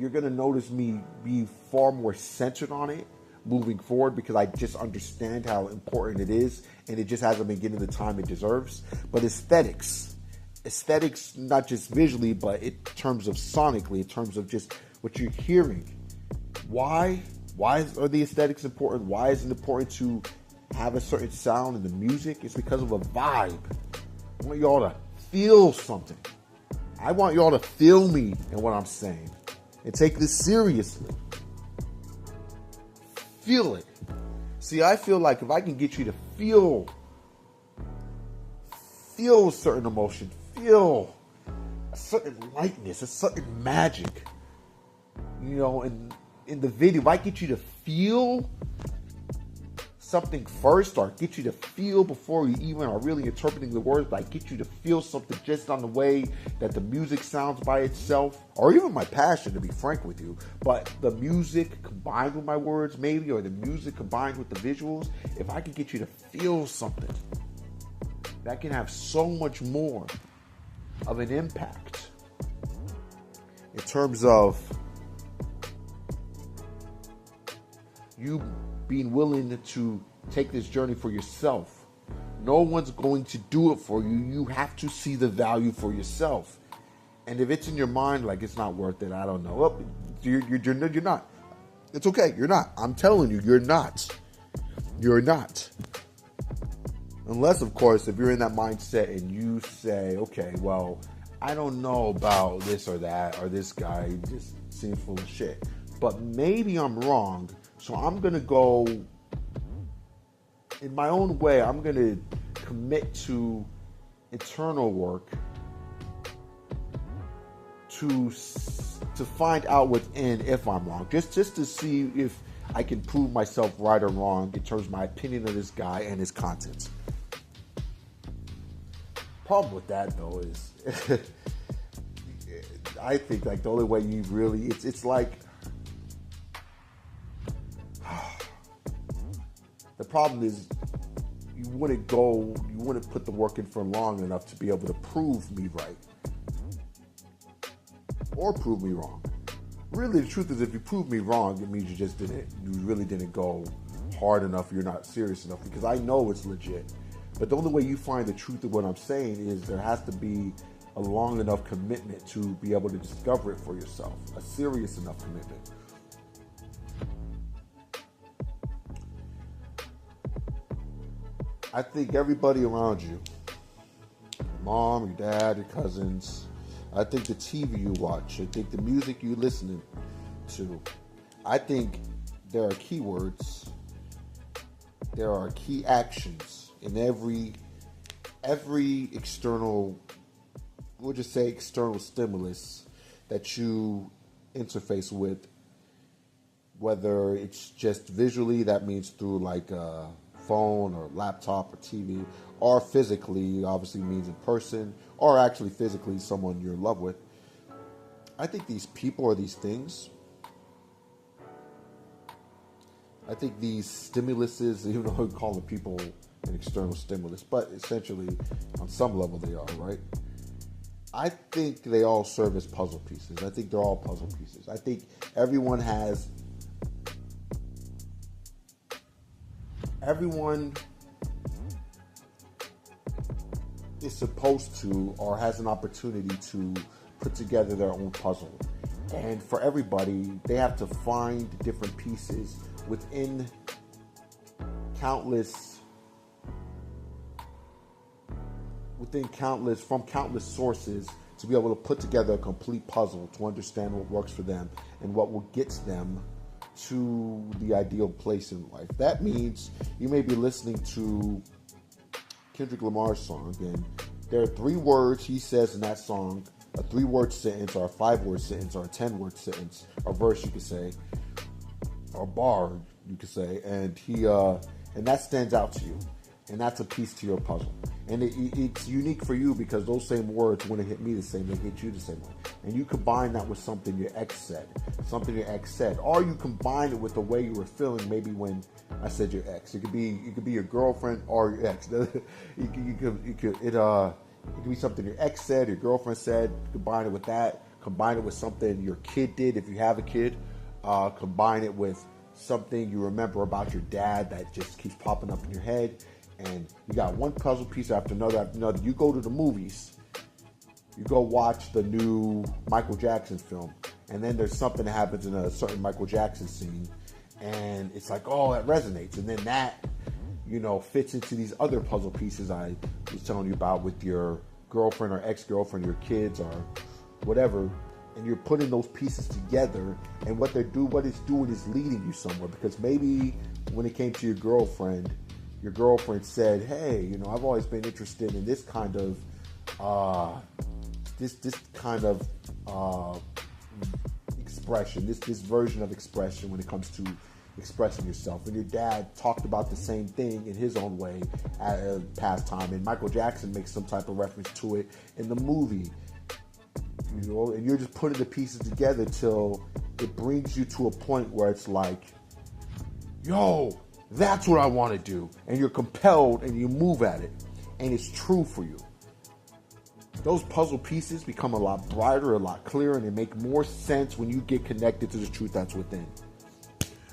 you're going to notice me be far more centered on it moving forward because I just understand how important it is and it just hasn't been getting the time it deserves. But aesthetics, not just visually, but in terms of sonically, in terms of just what you're hearing. Why are the aesthetics important? Why is it important to have a certain sound in the music? It's because of a vibe. I want y'all to feel something. I want y'all to feel me in what I'm saying and take this seriously. Feel it. See, I feel like if I can get you to feel a certain emotion, feel a certain lightness, a certain magic, in the video, if I get you to feel something first, or get you to feel before you even are really interpreting the words, but I get you to feel something just on the way that the music sounds by itself, or even my passion, to be frank with you. But the music combined with my words, maybe, or the music combined with the visuals, if I could get you to feel something, that can have so much more of an impact in terms of you being willing to take this journey for yourself. No one's going to do it for you. You have to see the value for yourself. And if it's in your mind like it's not worth it, I don't know. Well, you're not. It's okay. You're not. I'm telling you, you're not. You're not. Unless, of course, if you're in that mindset and you say, okay, well, I don't know about this or that, or this guy just seems full of shit. But maybe I'm wrong. So I'm going to go in my own way. I'm going to commit to internal work to find out within if I'm wrong. Just to see if I can prove myself right or wrong in terms of my opinion of this guy and his content. Problem with that, though, is I think like the only way you really, it's like, the problem is you wouldn't put the work in for long enough to be able to prove me right or prove me wrong. Really, the truth is, if you prove me wrong, it means you really didn't go hard enough. You're not serious enough, because I know it's legit. But the only way you find the truth of what I'm saying is there has to be a long enough commitment to be able to discover it for yourself, a serious enough commitment. I think everybody around you, your mom, your dad, your cousins, I think the TV you watch, I think the music you listen to, I think there are keywords, there are key actions in every external, we'll just say external stimulus that you interface with, whether it's just visually, that means through like a phone or laptop or TV, or physically, obviously means in person, or actually physically someone you're in love with. I think these people or these things, I think these stimuluses, even though we call the people an external stimulus, but essentially on some level they are, right? I think they all serve as puzzle pieces. I think they're all puzzle pieces. I think everyone is supposed to or has an opportunity to put together their own puzzle. And for everybody, they have to find different pieces within countless sources to be able to put together a complete puzzle to understand what works for them and what will get them to the ideal place in life. That means you may be listening to Kendrick Lamar's song, and there are 3 words he says in that song, a 3-word sentence, or a 5-word sentence, or a 10-word sentence, or verse you could say, or bar you could say, and that stands out to you, and that's a piece to your puzzle. And it's unique for you because those same words wouldn't hit me the same, they hit you the same way. And you combine that with something your ex said, or you combine it with the way you were feeling maybe when I said your ex. It could be your girlfriend or your ex. It could be something your ex said, your girlfriend said. Combine it with that. Combine it with something your kid did if you have a kid. Combine it with something you remember about your dad that just keeps popping up in your head. And you got one puzzle piece after another. You go to the movies. You go watch the new Michael Jackson film. And then there's something that happens in a certain Michael Jackson scene. And it's like, oh, that resonates. And then that, fits into these other puzzle pieces I was telling you about with your girlfriend or ex-girlfriend, your kids or whatever. And you're putting those pieces together. And what it's doing is leading you somewhere. Because maybe when it came to your girlfriend said, hey, I've always been interested in this kind of expression, this version of expression when it comes to expressing yourself. And your dad talked about the same thing in his own way at a past time. And Michael Jackson makes some type of reference to it in the movie. You know, and you're just putting the pieces together till it brings you to a point where it's like, yo, that's what I want to do. And you're compelled and you move at it. And it's true for you. Those puzzle pieces become a lot brighter, a lot clearer, and they make more sense when you get connected to the truth that's within.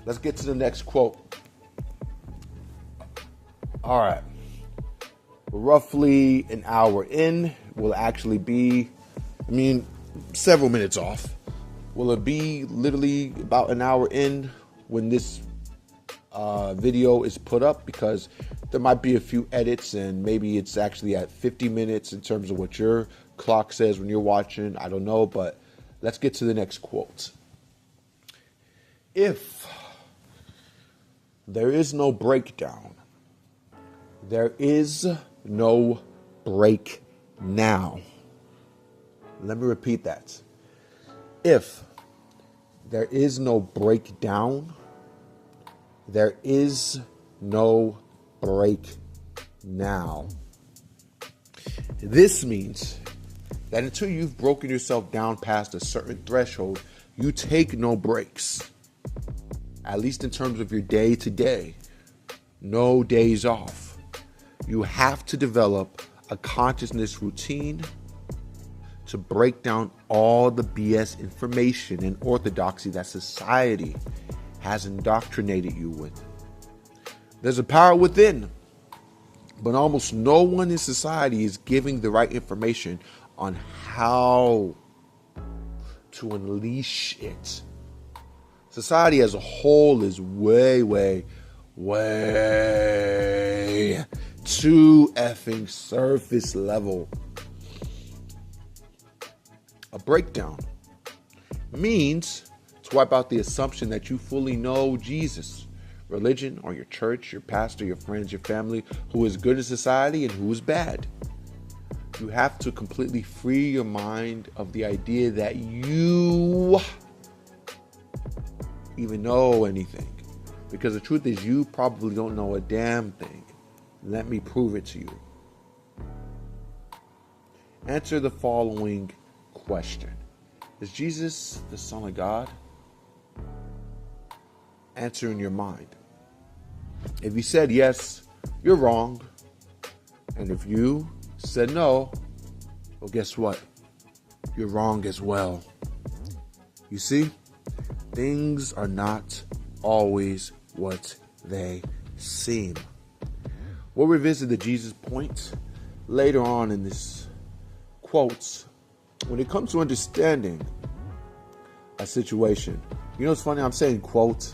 Let's get to the next quote. All right. We're roughly an hour in. Will actually be, several minutes off. Will it be literally about an hour in when this video is put up? Because there might be a few edits and maybe it's actually at 50 minutes in terms of what your clock says when you're watching. I don't know, but let's get to the next quote. If there is no breakdown, there is no break now. Let me repeat that. If there is no breakdown, there is no break now. This means that until you've broken yourself down past a certain threshold, you take no breaks. At least in terms of your day to day. No days off. You have to develop a consciousness routine to break down all the BS information and orthodoxy that society has indoctrinated you with. There's a power within, but almost no one in society is giving the right information on how to unleash it. Society as a whole is way too effing surface level. A breakdown means to wipe out the assumption that you fully know Jesus, religion, or your church, your pastor, your friends, your family, who is good in society and who is bad. You have to completely free your mind of the idea that you even know anything. Because the truth is, you probably don't know a damn thing. Let me prove it to you. Answer the following question. Is Jesus the Son of God? Answer in your mind. If you said yes, you're wrong. And if you said no, well, guess what? You're wrong as well. You see, things are not always what they seem. We'll revisit the Jesus point later on in this quotes. When it comes to understanding a situation, you know, it's funny, I'm saying quote.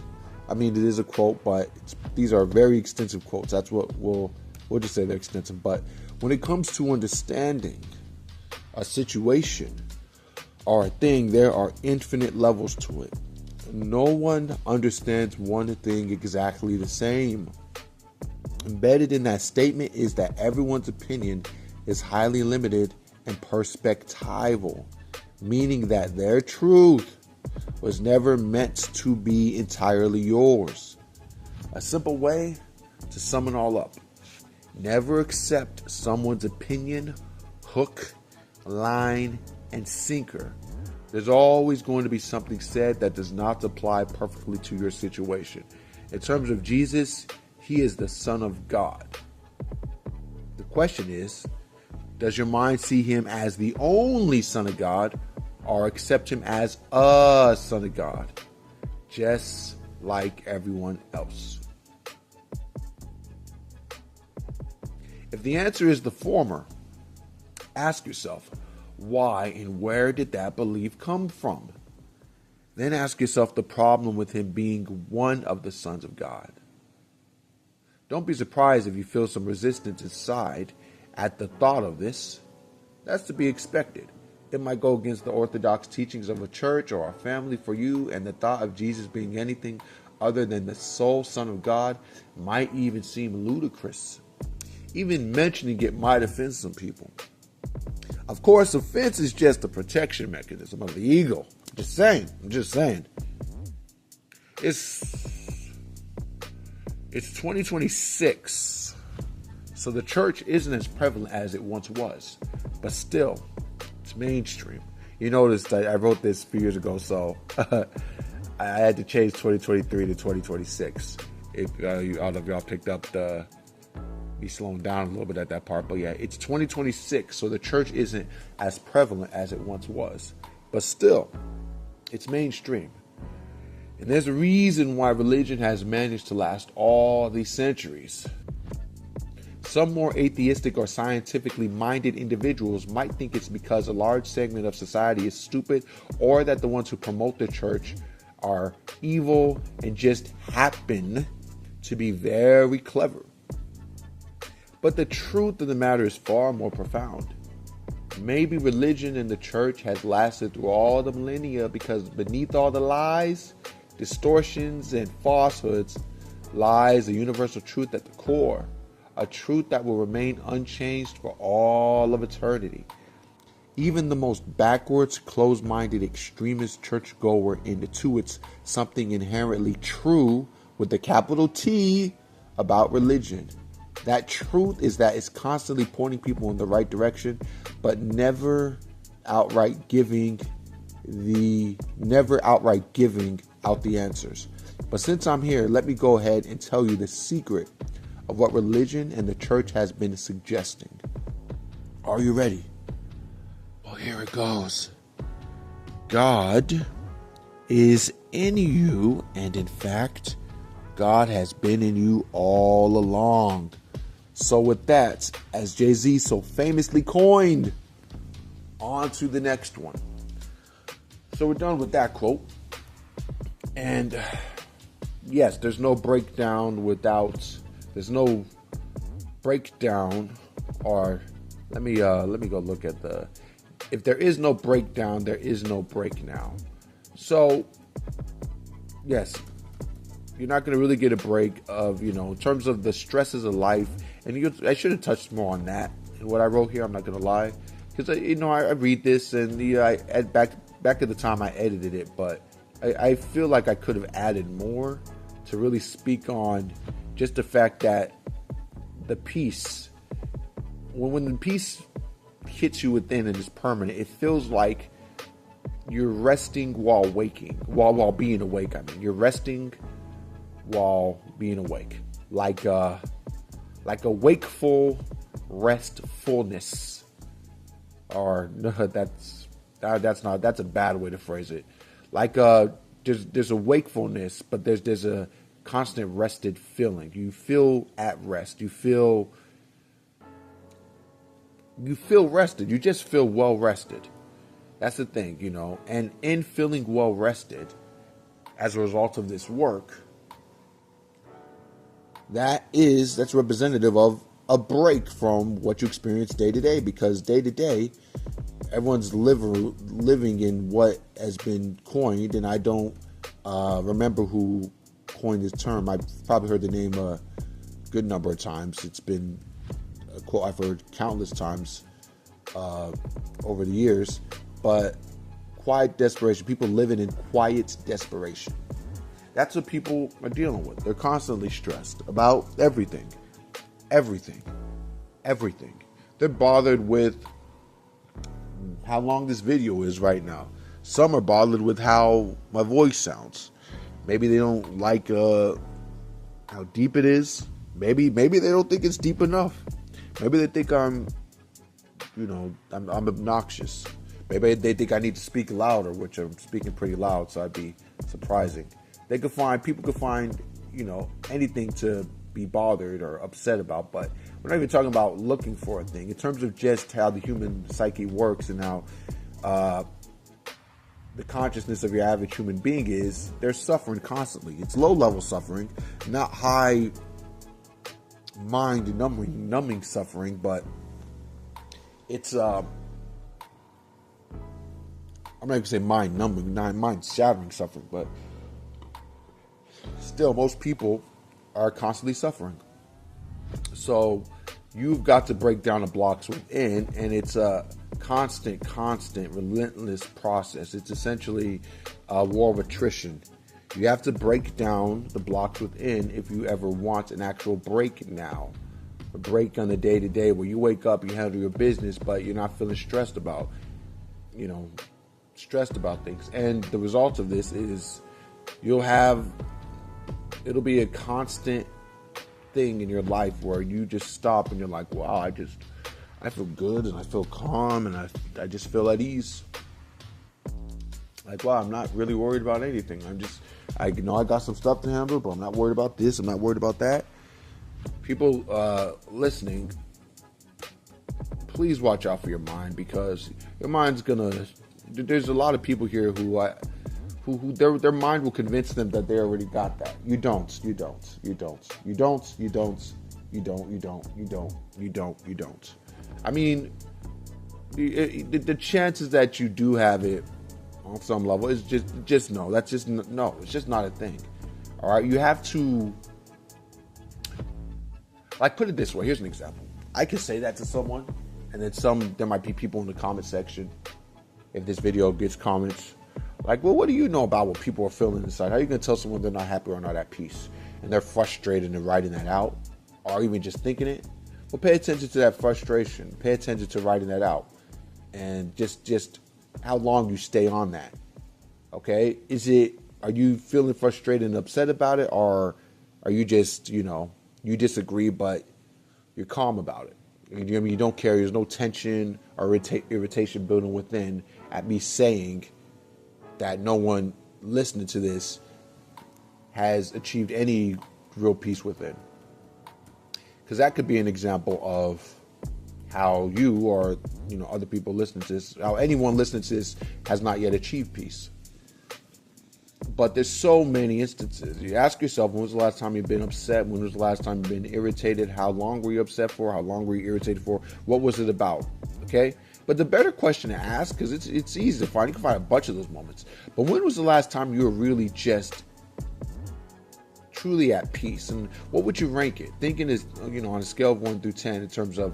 I mean, it is a quote, but these are very extensive quotes. That's what we'll just say they're extensive. But when it comes to understanding a situation or a thing, there are infinite levels to it. No one understands one thing exactly the same. Embedded in that statement is that everyone's opinion is highly limited and perspectival, meaning that their truth was never meant to be entirely yours. A simple way to sum it all up: never accept someone's opinion, hook, line, and sinker. There's always going to be something said that does not apply perfectly to your situation. In terms of Jesus, he is the Son of God. The question is, does your mind see him as the only Son of God, or accept him as a Son of God, just like everyone else? If the answer is the former, ask yourself, why and where did that belief come from? Then ask yourself the problem with him being one of the sons of God. Don't be surprised if you feel some resistance inside at the thought of this. That's to be expected. It might go against the orthodox teachings of a church or a family for you, and the thought of Jesus being anything other than the sole Son of God might even seem ludicrous. Even mentioning it might offend some people. Of course, offense is just a protection mechanism of the ego. I'm just saying. It's It's 2026. So the church isn't as prevalent as it once was, but still, it's mainstream. You notice that I wrote this a few years ago, so I had to change 2023 to 2026. If all of y'all picked up me slowing down a little bit at that part, but yeah, it's 2026, so the church isn't as prevalent as it once was, but still, it's mainstream. And there's a reason why religion has managed to last all these centuries. Some more atheistic or scientifically minded individuals might think it's because a large segment of society is stupid, or that the ones who promote the church are evil and just happen to be very clever. But the truth of the matter is far more profound. Maybe religion and the church has lasted through all the millennia because beneath all the lies, distortions, and falsehoods lies a universal truth at the core, a truth that will remain unchanged for all of eternity. Even the most backwards, closed-minded, extremist churchgoer intuits something inherently true with the capital T about religion. That truth is that it's constantly pointing people in the right direction, but never outright giving out the answers. But since I'm here, let me go ahead and tell you the secret of what religion and the church has been suggesting. Are you ready? Well, here it goes. God is in you, and in fact, God has been in you all along. So with that, as Jay-Z so famously coined, on to the next one. So we're done with that quote. And yes, there's no breakdown, or let me go look at if there is no breakdown, there is no break now. So yes, you're not going to really get a break of, in terms of the stresses of life. And I should have touched more on that in what I wrote here. I'm not going to lie, because I read this and back at the time I edited it, but I feel like I could have added more to really speak on just the fact that the peace, when the peace hits you within and is permanent, it feels like you're resting while while being awake. I mean, you're resting while being awake, like a wakeful restfulness. Or no, that's a bad way to phrase it. Like there's a wakefulness, but there's a constant rested feeling. You feel at rest. You feel rested. You just feel well rested. That's the thing, And in feeling well rested, as a result of this work, that's representative of a break from what you experience day to day, because day to day, everyone's living in what has been coined, and I don't remember who coined this term. I've probably heard the name a good number of times. It's been a quote I've heard countless times over the years, but quiet desperation. People living in quiet desperation. That's what people are dealing with. They're constantly stressed about everything. They're bothered with how long this video is right now. Some are bothered with how my voice sounds. Maybe they don't like how deep it is. Maybe they don't think it's deep enough. Maybe they think I'm obnoxious. Maybe they think I need to speak louder, which I'm speaking pretty loud, so I'd be surprising. People could find, anything to be bothered or upset about, but we're not even talking about looking for a thing. In terms of just how the human psyche works and how the consciousness of your average human being is, they're suffering constantly. It's low-level suffering, not high mind-numbing suffering, but it's I'm not going to say mind-numbing, mind-shattering suffering, but still, most people are constantly suffering. So you've got to break down the blocks within, and it's a constant, relentless process. It's essentially a war of attrition. You have to break down the blocks within if you ever want an actual break now. A break on the day-to-day where you wake up, you handle your business, but you're not feeling stressed about things. And the result of this is it'll be a constant thing in your life where you just stop and you're like, wow, I feel good and I feel calm and I just feel at ease. Like, wow, I'm not really worried about anything. I know I got some stuff to handle, but I'm not worried about this. I'm not worried about that. People listening, please watch out for your mind, because your mind's there's a lot of people here who their mind will convince them that they already got that. You don't. I mean, the chances that you do have it on some level is just no. That's just no. It's just not a thing. All right, you have to, like, put it this way. Here's an example. I can say that to someone, and then there might be people in the comment section, if this video gets comments, like, well, what do you know about what people are feeling inside? How are you going to tell someone they're not happy or not at peace? And they're frustrated and writing that out, or even just thinking it? Well, pay attention to that frustration. Pay attention to writing that out. And just how long you stay on that. Okay? Are you feeling frustrated and upset about it? Or are you just, you disagree, but you're calm about it? You don't care. There's no tension or irritation building within at me saying that no one listening to this has achieved any real peace within. Because that could be an example of how you or other people listening to this, how anyone listening to this has not yet achieved peace. But there's so many instances. You ask yourself, when was the last time you've been upset? When was the last time you've been irritated? How long were you upset for? How long were you irritated for? What was it about? Okay? But the better question to ask, because it's easy to find. You can find a bunch of those moments. But when was the last time you were really just truly at peace? And what would you rank it? Thinking is, on a scale of 1 through 10 in terms of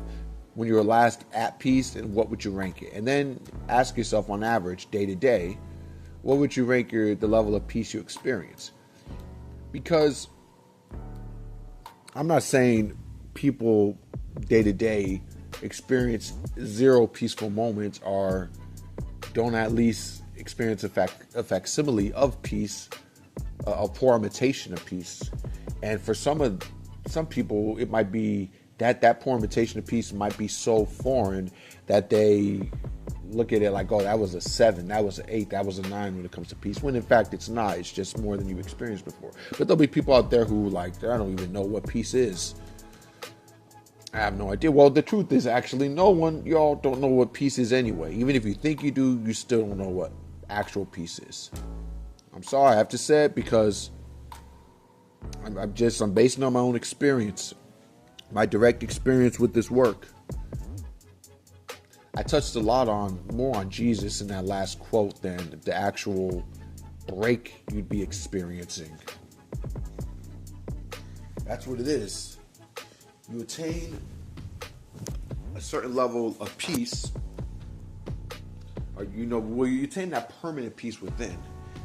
when you were last at peace, and what would you rank it? And then ask yourself, on average, day to day, what would you rank the level of peace you experience? Because I'm not saying people day to day experience zero peaceful moments or don't at least experience a facsimile of peace, a poor imitation of peace. And for some people, it might be that poor imitation of peace might be so foreign that they look at it like, oh, that was a 7, that was an 8, that was a 9 when it comes to peace, when in fact it's not. It's just more than you've experienced before. But there'll be people out there who, like, I don't even know what peace is. I have no idea. Well, the truth is, actually, y'all don't know what peace is anyway. Even if you think you do, you still don't know what actual peace is. I'm sorry, I have to say it, because I'm basing it on my own experience, my direct experience with this work. I touched a lot more on Jesus in that last quote than the actual break you'd be experiencing. That's what it is. You attain a certain level of peace, or you attain that permanent peace within.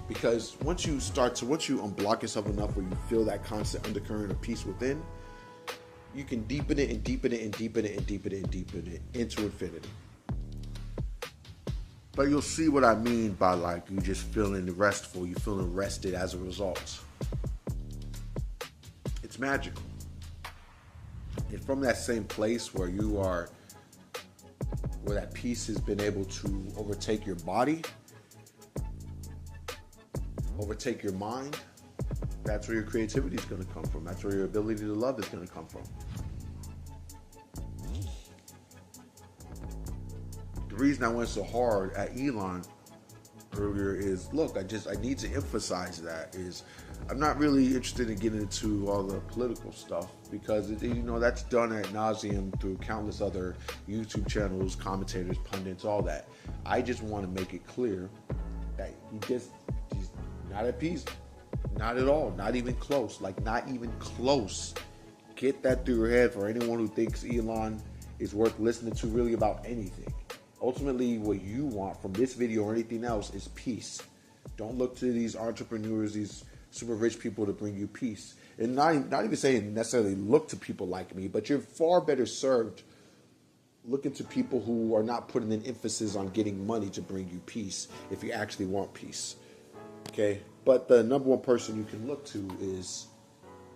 Because once you unblock yourself enough where you feel that constant undercurrent of peace within, you can deepen it and deepen it and deepen it and deepen it and deepen it into infinity. But you'll see what I mean by, like, you just feeling restful, you feeling rested as a result. It's magical. And from that same place where that peace has been able to overtake your body, overtake your mind, that's where your creativity is going to come from. That's where your ability to love is going to come from. The reason I went so hard at Elon earlier is, look, I need to emphasize that is I'm not really interested in getting into all the political stuff, because that's done ad nauseum through countless other YouTube channels, commentators, pundits, all that. I just want to make it clear that he's not at peace, not at all, not even close, not even close. Get that through your head for anyone who thinks Elon is worth listening to really about anything. Ultimately, what you want from this video or anything else is peace. Don't look to these entrepreneurs, these super rich people to bring you peace. And not even saying necessarily look to people like me, but you're far better served looking to people who are not putting an emphasis on getting money to bring you peace if you actually want peace. Okay? But the number one person you can look to is,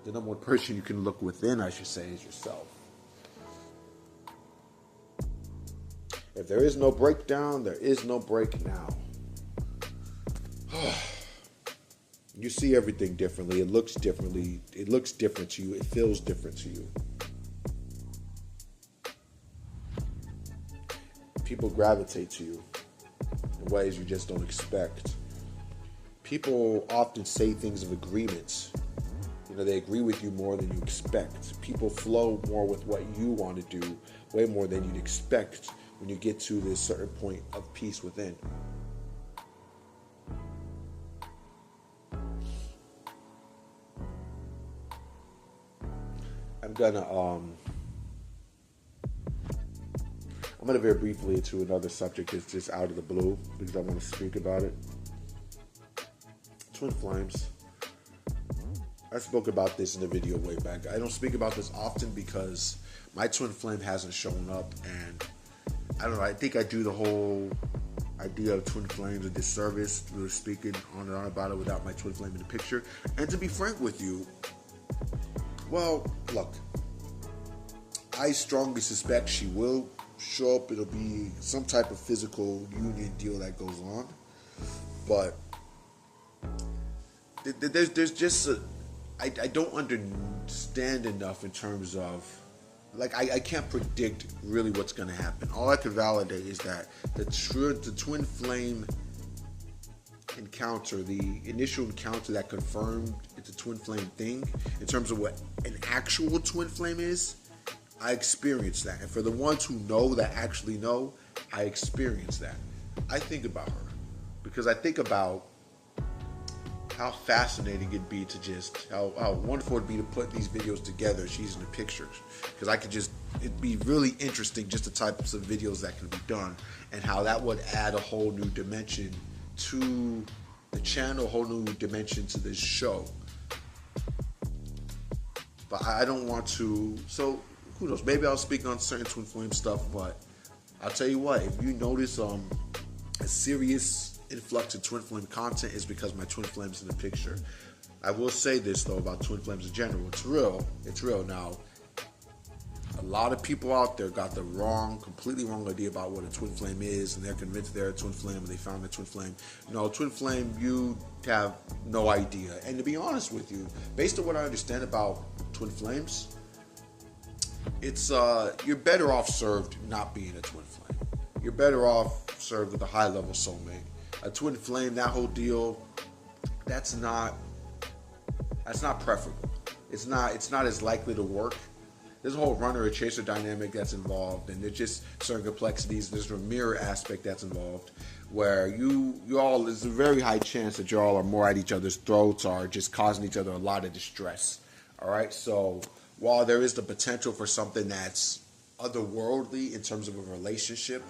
the number one person you can look within, I should say, is yourself. If there is no breakdown, there is no break now. You see everything differently. It looks differently. It looks different to you. It feels different to you. People gravitate to you in ways you just don't expect. People often say things of agreements. You know, they agree with you more than you expect. People flow more with what you want to do, way more than you'd expect when you get to this certain point of peace within. I'm gonna very briefly into another subject that's just out of the blue because I want to speak about it. Twin flames. I spoke about this in a video way back. I don't speak about this often because my twin flame hasn't shown up, and I don't know. I think I do the whole idea of twin flames a disservice. We were speaking on and on about it without my twin flame in the picture. And to be frank with you, well, look, I strongly suspect she will show up. It'll be some type of physical union deal that goes on, but there's just I don't understand enough in terms of, like, I can't predict really what's going to happen. All I can validate is that the twin flame encounter, the initial encounter that confirmed it's a twin flame thing, in terms of what an actual twin flame is, I experienced that. And for the ones who know, that actually know, I experienced that. I think about her because I think about how fascinating it'd be to just, how wonderful it'd be to put these videos together. She's in the pictures, because it'd be really interesting just the types of videos that can be done, and how that would add a whole new dimension to the channel, a whole new dimension to this show. But I don't want to, so who knows, maybe I'll speak on certain twin flame stuff, but I'll tell you what, if you notice a serious influx of twin flame content, is because my twin flame's in the picture. I will say this though about twin flames in general. It's real. Now, a lot of people out there got the completely wrong idea about what a twin flame is, and they're convinced they're a twin flame and they found a twin flame. No, twin flame, you have no idea. And to be honest with you, based on what I understand about twin flames, it's you're better off served not being a twin flame. You're better off served with a high level soulmate. A twin flame, that whole deal, that's not preferable. It's not as likely to work. There's a whole runner or chaser dynamic that's involved, and there's just certain complexities. There's a mirror aspect that's involved, where you all, there's a very high chance that you all are more at each other's throats, or just causing each other a lot of distress. All right, so while there is the potential for something that's otherworldly in terms of a relationship,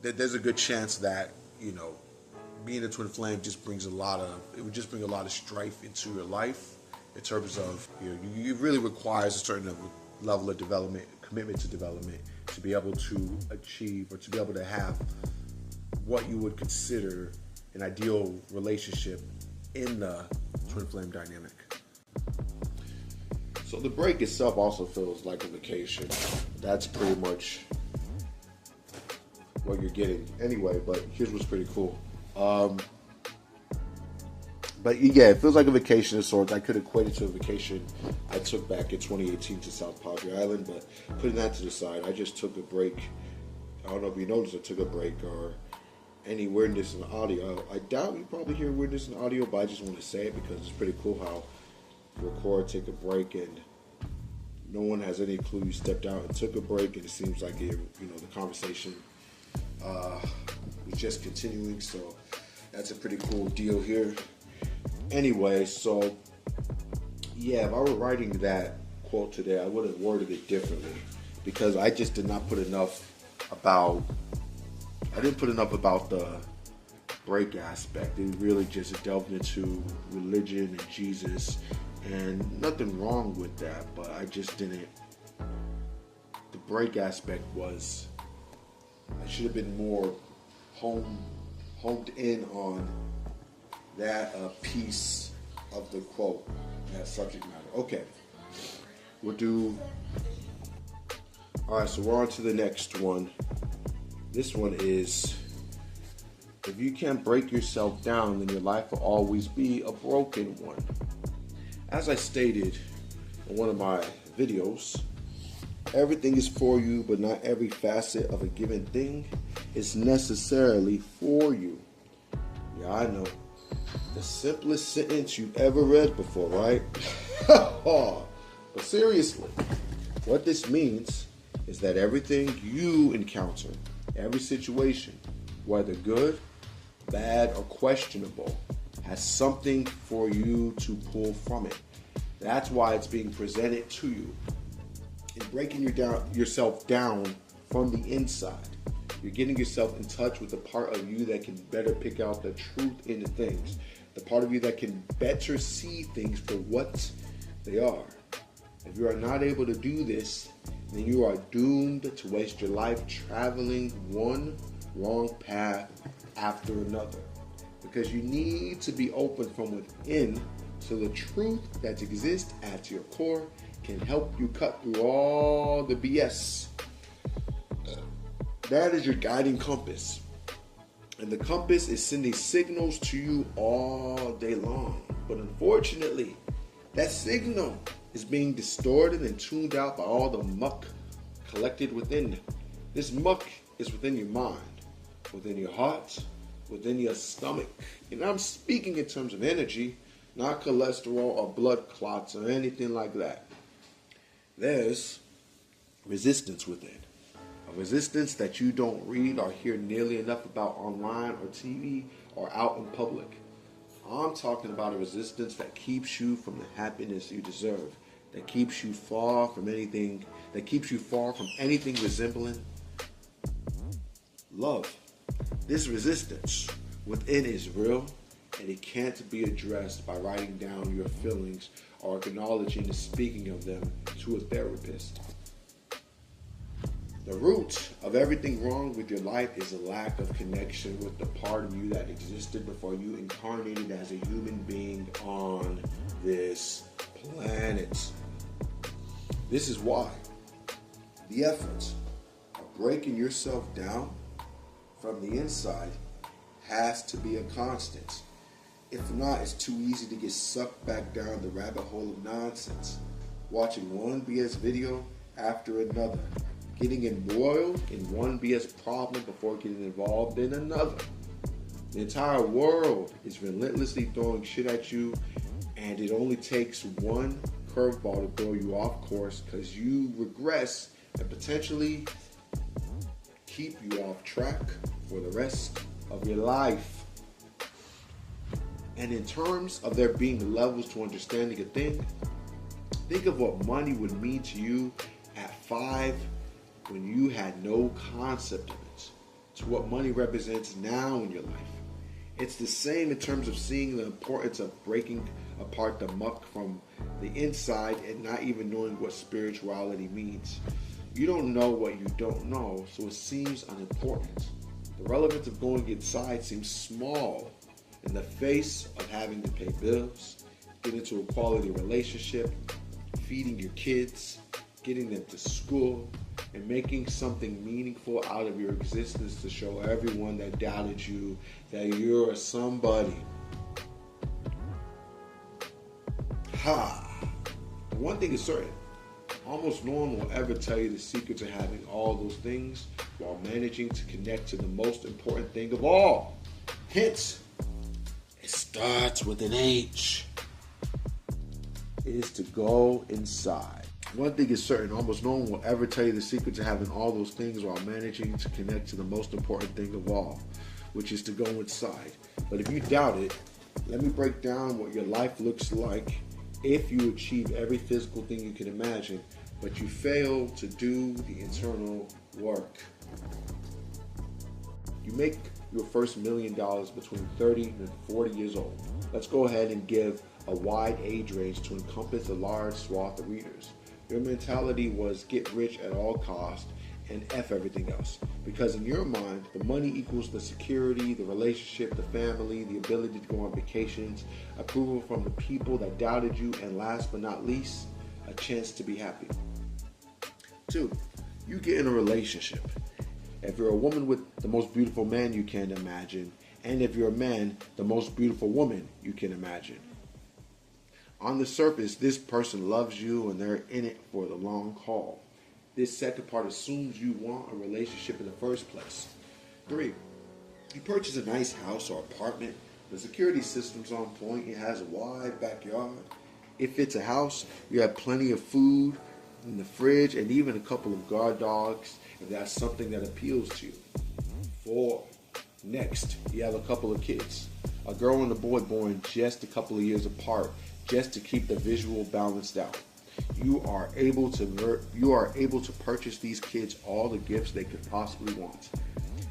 there's a good chance that, you know, being a twin flame just brings it would just bring a lot of strife into your life, in terms of, you know, it really requires a certain level of development, commitment to development, to be able to achieve, or to be able to have what you would consider an ideal relationship in the twin flame dynamic. So the break itself also feels like a vacation. That's pretty much what you're getting anyway, but here's what's pretty cool. But yeah, it feels like a vacation of sorts. I could equate it to a vacation I took back in 2018 to South Padre Island, but putting that to the side, I just took a break. I don't know if you noticed I took a break, or any weirdness in the audio. I doubt you probably hear weirdness in the audio, but I just want to say it because it's pretty cool how you record, take a break, and no one has any clue you stepped out and took a break, and it seems like the conversation was just continuing. So that's a pretty cool deal here. Anyway, so yeah, if I were writing that quote today, I would have worded it differently, because I just did not put enough about, the break aspect. It really just delved into religion and Jesus, and nothing wrong with that, but I just didn't. The break aspect was, I should have been more homed in on that piece of the quote, that subject matter. Okay, alright, so we're on to the next one. This one is, if you can't break yourself down, then your life will always be a broken one. As I stated in one of my videos, everything is for you, but not every facet of a given thing is necessarily for you. Yeah, I know. The simplest sentence you've ever read before, right? But seriously, what this means is that everything you encounter, every situation, whether good, bad, or questionable, has something for you to pull from it. That's why it's being presented to you. In breaking yourself down from the inside, you're getting yourself in touch with the part of you that can better pick out the truth in the things, the part of you that can better see things for what they are. If you are not able to do this, then you are doomed to waste your life traveling one wrong path after another. Because you need to be open from within, so the truth that exists at your core can help you cut through all the BS. That is your guiding compass. And the compass is sending signals to you all day long. But unfortunately, that signal is being distorted and tuned out by all the muck collected within. This muck is within your mind, within your heart, within your stomach. And I'm speaking in terms of energy, not cholesterol or blood clots or anything like that. There's resistance within. A resistance that you don't read or hear nearly enough about online or TV or out in public. I'm talking about a resistance that keeps you from the happiness you deserve, that keeps you far from anything resembling love. This resistance within is real, and it can't be addressed by writing down your feelings or acknowledging and speaking of them to a therapist. The root of everything wrong with your life is a lack of connection with the part of you that existed before you incarnated as a human being on this planet. This is why the effort of breaking yourself down from the inside has to be a constant. If not, it's too easy to get sucked back down the rabbit hole of nonsense, watching one BS video after another, getting embroiled in one BS problem before getting involved in another. The entire world is relentlessly throwing shit at you, and it only takes one curveball to throw you off course because you regress and potentially keep you off track for the rest of your life. And in terms of there being levels to understanding a thing, think of what money would mean to you at 5 when you had no concept of it, to what money represents now in your life. It's the same in terms of seeing the importance of breaking apart the muck from the inside and not even knowing what spirituality means. You don't know what you don't know, so it seems unimportant. The relevance of going inside seems small in the face of having to pay bills, get into a quality relationship, feeding your kids, getting them to school, and making something meaningful out of your existence to show everyone that doubted you that you're somebody. The one thing is certain. Almost no one will ever tell you the secret to having all those things while managing to connect to the most important thing of all. Hence, it starts with an H. It is to go inside. One thing is certain, almost no one will ever tell you the secret to having all those things while managing to connect to the most important thing of all, which is to go inside. But if you doubt it, let me break down what your life looks like if you achieve every physical thing you can imagine, but you fail to do the internal work. You make your first $1 million between 30 and 40 years old. Let's go ahead and give a wide age range to encompass a large swath of readers. Your mentality was get rich at all costs and F everything else. Because in your mind, the money equals the security, the relationship, the family, the ability to go on vacations, approval from the people that doubted you, and last but not least, a chance to be happy. 2, you get in a relationship. If you're a woman, with the most beautiful man you can imagine, and if you're a man, the most beautiful woman you can imagine. On the surface, this person loves you and they're in it for the long haul. This second part assumes you want a relationship in the first place. 3, you purchase a nice house or apartment. The security system's on point. It has a wide backyard. If it's a house, you have plenty of food in the fridge and even a couple of guard dogs if that's something that appeals to you. 4, next, you have a couple of kids. A girl and a boy born just a couple of years apart, just to keep the visual balanced out. You are able to purchase these kids all the gifts they could possibly want.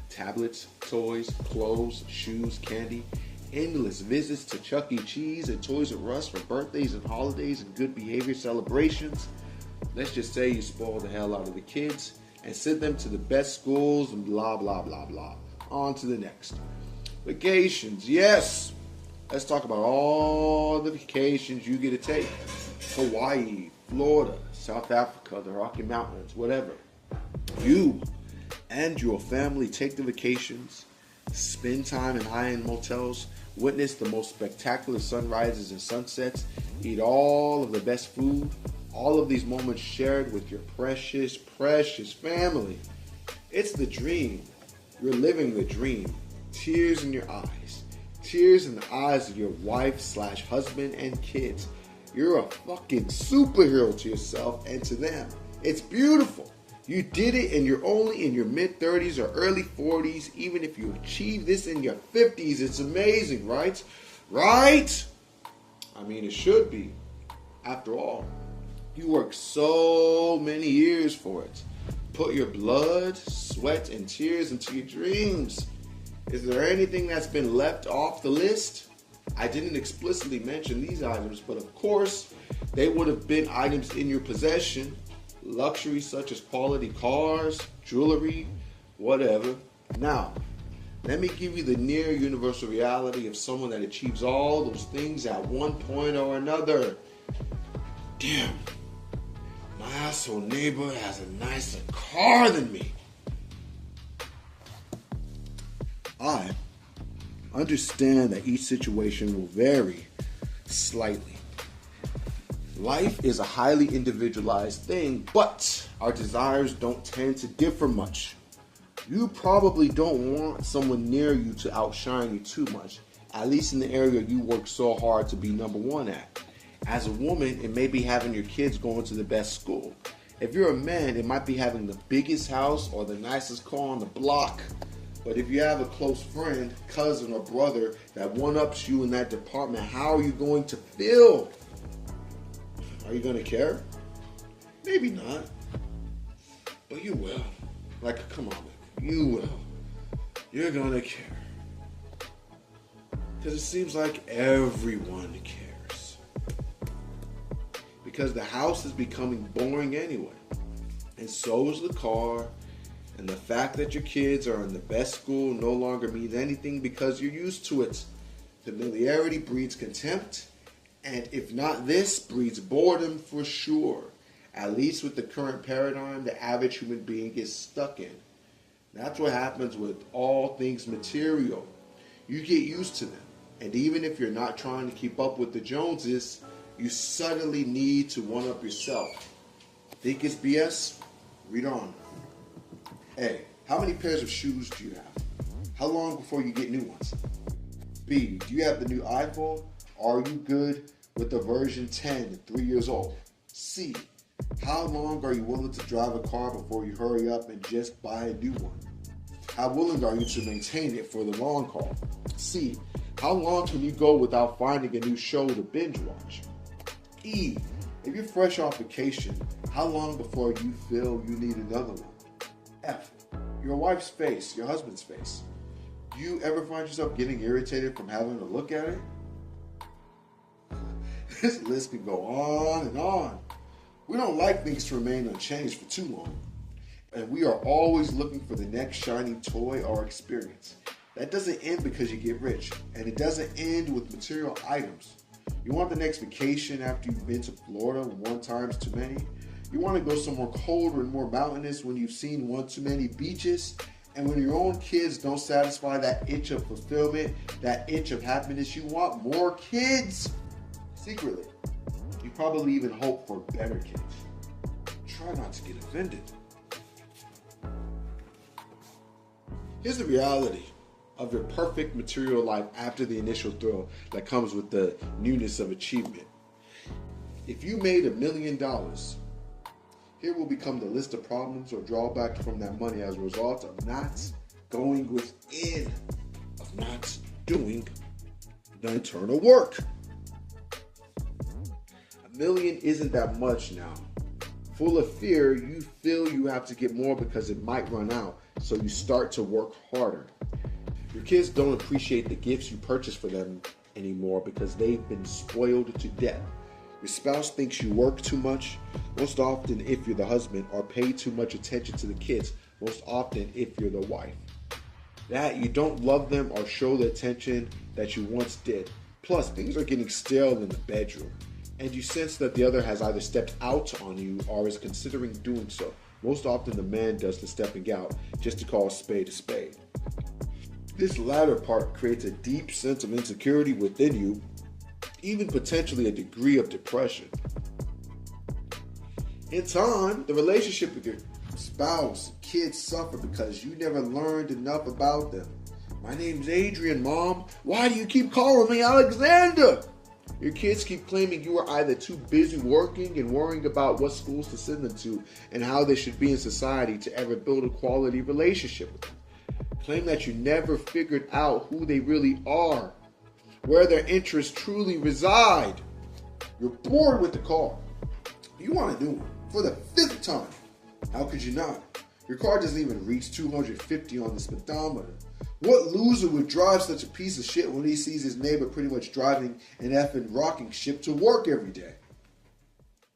Tablets, toys, clothes, shoes, candy, endless visits to Chuck E. Cheese and Toys R Us for birthdays and holidays and good behavior celebrations. Let's just say you spoil the hell out of the kids and send them to the best schools and blah, blah, blah, blah. On to the next. Vacations, yes. Let's talk about all the vacations you get to take. Hawaii, Florida, South Africa, the Rocky Mountains, whatever. You and your family take the vacations, spend time in high-end motels, witness the most spectacular sunrises and sunsets, eat all of the best food, all of these moments shared with your precious, precious family. It's the dream. You're living the dream. Tears in your eyes. Tears in the eyes of your wife/husband and kids. You're a fucking superhero to yourself and to them. It's beautiful. You did it and you're only in your mid-30s or early 40s. Even if you achieve this in your 50s, it's amazing, right? Right? I mean, it should be. After all, you worked so many years for it. Put your blood, sweat, and tears into your dreams. Is there anything that's been left off the list? I didn't explicitly mention these items, but of course, they would have been items in your possession. Luxury such as quality cars, jewelry, whatever. Now, let me give you the near universal reality of someone that achieves all those things at one point or another. Damn, my asshole neighbor has a nicer car than me. I understand that each situation will vary slightly. Life is a highly individualized thing, but our desires don't tend to differ much. You probably don't want someone near you to outshine you too much, at least in the area you work so hard to be number one at. As a woman, it may be having your kids going to the best school. If you're a man, it might be having the biggest house or the nicest car on the block. But if you have a close friend, cousin, or brother that one-ups you in that department, how are you going to feel? Are you going to care? Maybe not. But you will. Like, come on, you will. You're going to care. Because it seems like everyone cares. Because the house is becoming boring anyway. And so is the car. And the fact that your kids are in the best school no longer means anything because you're used to it. Familiarity breeds contempt, and if not this, breeds boredom for sure. At least with the current paradigm the average human being gets stuck in. That's what happens with all things material. You get used to them, and even if you're not trying to keep up with the Joneses, you suddenly need to one-up yourself. Think it's BS? Read on. A, how many pairs of shoes do you have? How long before you get new ones? B, do you have the new iPhone? Or are you good with the version 10 at 3 years old? C, how long are you willing to drive a car before you hurry up and just buy a new one? How willing are you to maintain it for the long haul? C, how long can you go without finding a new show to binge watch? E, if you're fresh off vacation, how long before you feel you need another one? F, your wife's face, your husband's face. Do you ever find yourself getting irritated from having to look at it? This list can go on and on. We don't like things to remain unchanged for too long. And we are always looking for the next shiny toy or experience. That doesn't end because you get rich. And it doesn't end with material items. You want the next vacation after you've been to Florida one time's too many. You want to go somewhere colder and more mountainous when you've seen one too many beaches. And when your own kids don't satisfy that itch of fulfillment, that itch of happiness, you want more kids. Secretly, you probably even hope for better kids. Try not to get offended. Here's the reality of your perfect material life after the initial thrill that comes with the newness of achievement. If you made $1 million, here will become the list of problems or drawbacks from that money as a result of not going within, of not doing the internal work. $1 million isn't that much now. Full of fear, you feel you have to get more because it might run out, so you start to work harder. Your kids don't appreciate the gifts you purchase for them anymore because they've been spoiled to death. Your spouse thinks you work too much, most often if you're the husband, or pay too much attention to the kids, most often if you're the wife. That you don't love them or show the attention that you once did. Plus, things are getting stale in the bedroom, and you sense that the other has either stepped out on you or is considering doing so. Most often the man does the stepping out, just to call a spade a spade. This latter part creates a deep sense of insecurity within you, even potentially a degree of depression. In time, the relationship with your spouse, kids suffer because you never learned enough about them. My name's Adrian, Mom. Why do you keep calling me Alexander? Your kids keep claiming you are either too busy working and worrying about what schools to send them to and how they should be in society to ever build a quality relationship with them. Claim that you never figured out who they really are, where their interests truly reside. You're bored with the car. You want a new one for the 5th time. How could you not? Your car doesn't even reach 250 on the speedometer. What loser would drive such a piece of shit when he sees his neighbor pretty much driving an effing rocking ship to work every day?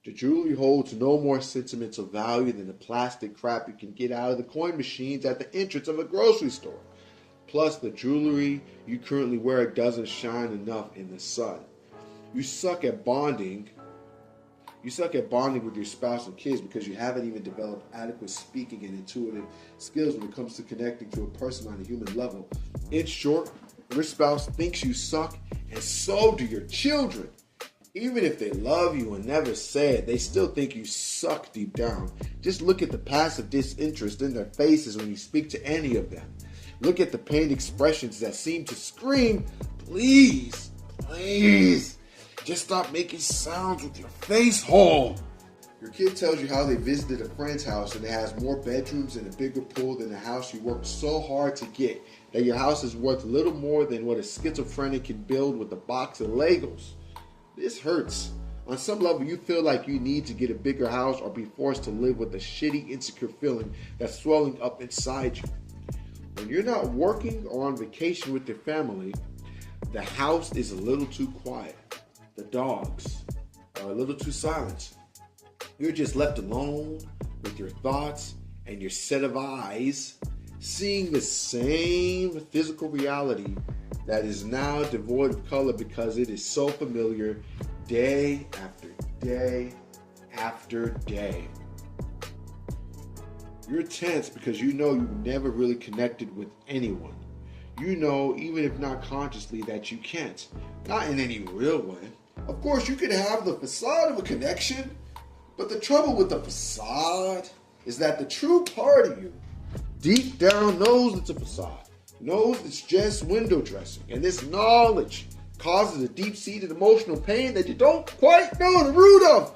The jewelry holds no more sentimental value than the plastic crap you can get out of the coin machines at the entrance of a grocery store. Plus, the jewelry you currently wear doesn't shine enough in the sun. You suck at bonding. You suck at bonding with your spouse and kids because you haven't even developed adequate speaking and intuitive skills when it comes to connecting to a person on a human level. In short, your spouse thinks you suck, and so do your children. Even if they love you and never say it, they still think you suck deep down. Just look at the passive disinterest in their faces when you speak to any of them. Look at the pained expressions that seem to scream, please, please, just stop making sounds with your face hole. Your kid tells you how they visited a friend's house and it has more bedrooms and a bigger pool than the house you worked so hard to get, that your house is worth little more than what a schizophrenic can build with a box of Legos. This hurts. On some level, you feel like you need to get a bigger house or be forced to live with a shitty, insecure feeling that's swelling up inside you. When you're not working or on vacation with your family, the house is a little too quiet. The dogs are a little too silent. You're just left alone with your thoughts and your set of eyes, seeing the same physical reality that is now devoid of color because it is so familiar day after day after day. You're tense because you know you never really connected with anyone. You know, even if not consciously, that you can't. Not in any real way. Of course, you can have the facade of a connection, but the trouble with the facade is that the true part of you deep down knows it's a facade. Knows it's just window dressing, and this knowledge causes a deep-seated emotional pain that you don't quite know the root of.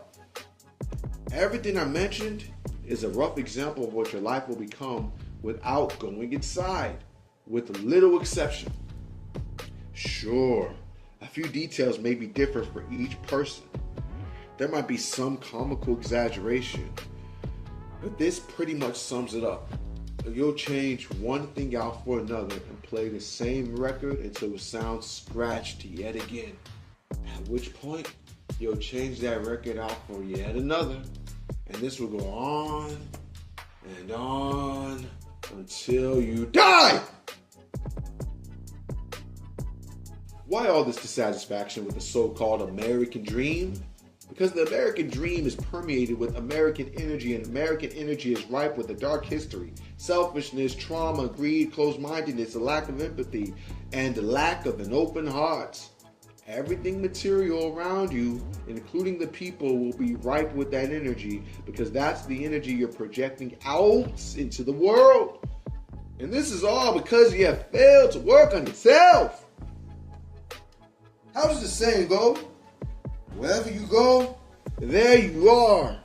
Everything I mentioned is a rough example of what your life will become without going inside, with little exception. Sure, a few details may be different for each person. There might be some comical exaggeration, but this pretty much sums it up. you'll change one thing out for another and play the same record until it sounds scratched yet again. At which point, you'll change that record out for yet another. And this will go on and on until you die. Why all this dissatisfaction with the so-called American dream? Because the American dream is permeated with American energy, and American energy is ripe with a dark history. Selfishness, trauma, greed, closed-mindedness, a lack of empathy, and the lack of an open heart. Everything material around you, including the people, will be ripe with that energy, because that's the energy you're projecting out into the world. And this is all because you have failed to work on yourself. How does the saying go? Wherever you go, there you are.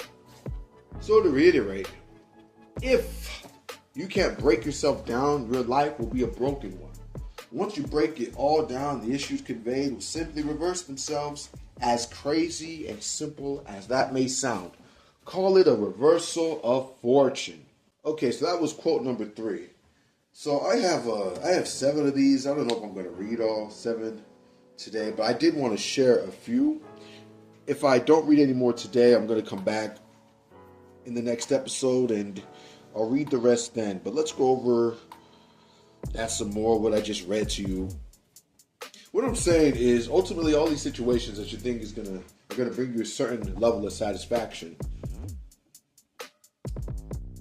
So to reiterate, if you can't break yourself down, your life will be a broken one. Once you break it all down, the issues conveyed will simply reverse themselves, as crazy and simple as that may sound. Call it a reversal of fortune. Okay, so that was quote number 3. So I have 7 of these. I don't know if I'm going to read all 7 today, but I did want to share a few. If I don't read any more today, I'm going to come back in the next episode and I'll read the rest then. But let's go over that some more, what I just read to you. What I'm saying is, ultimately, all these situations that you think are gonna bring you a certain level of satisfaction.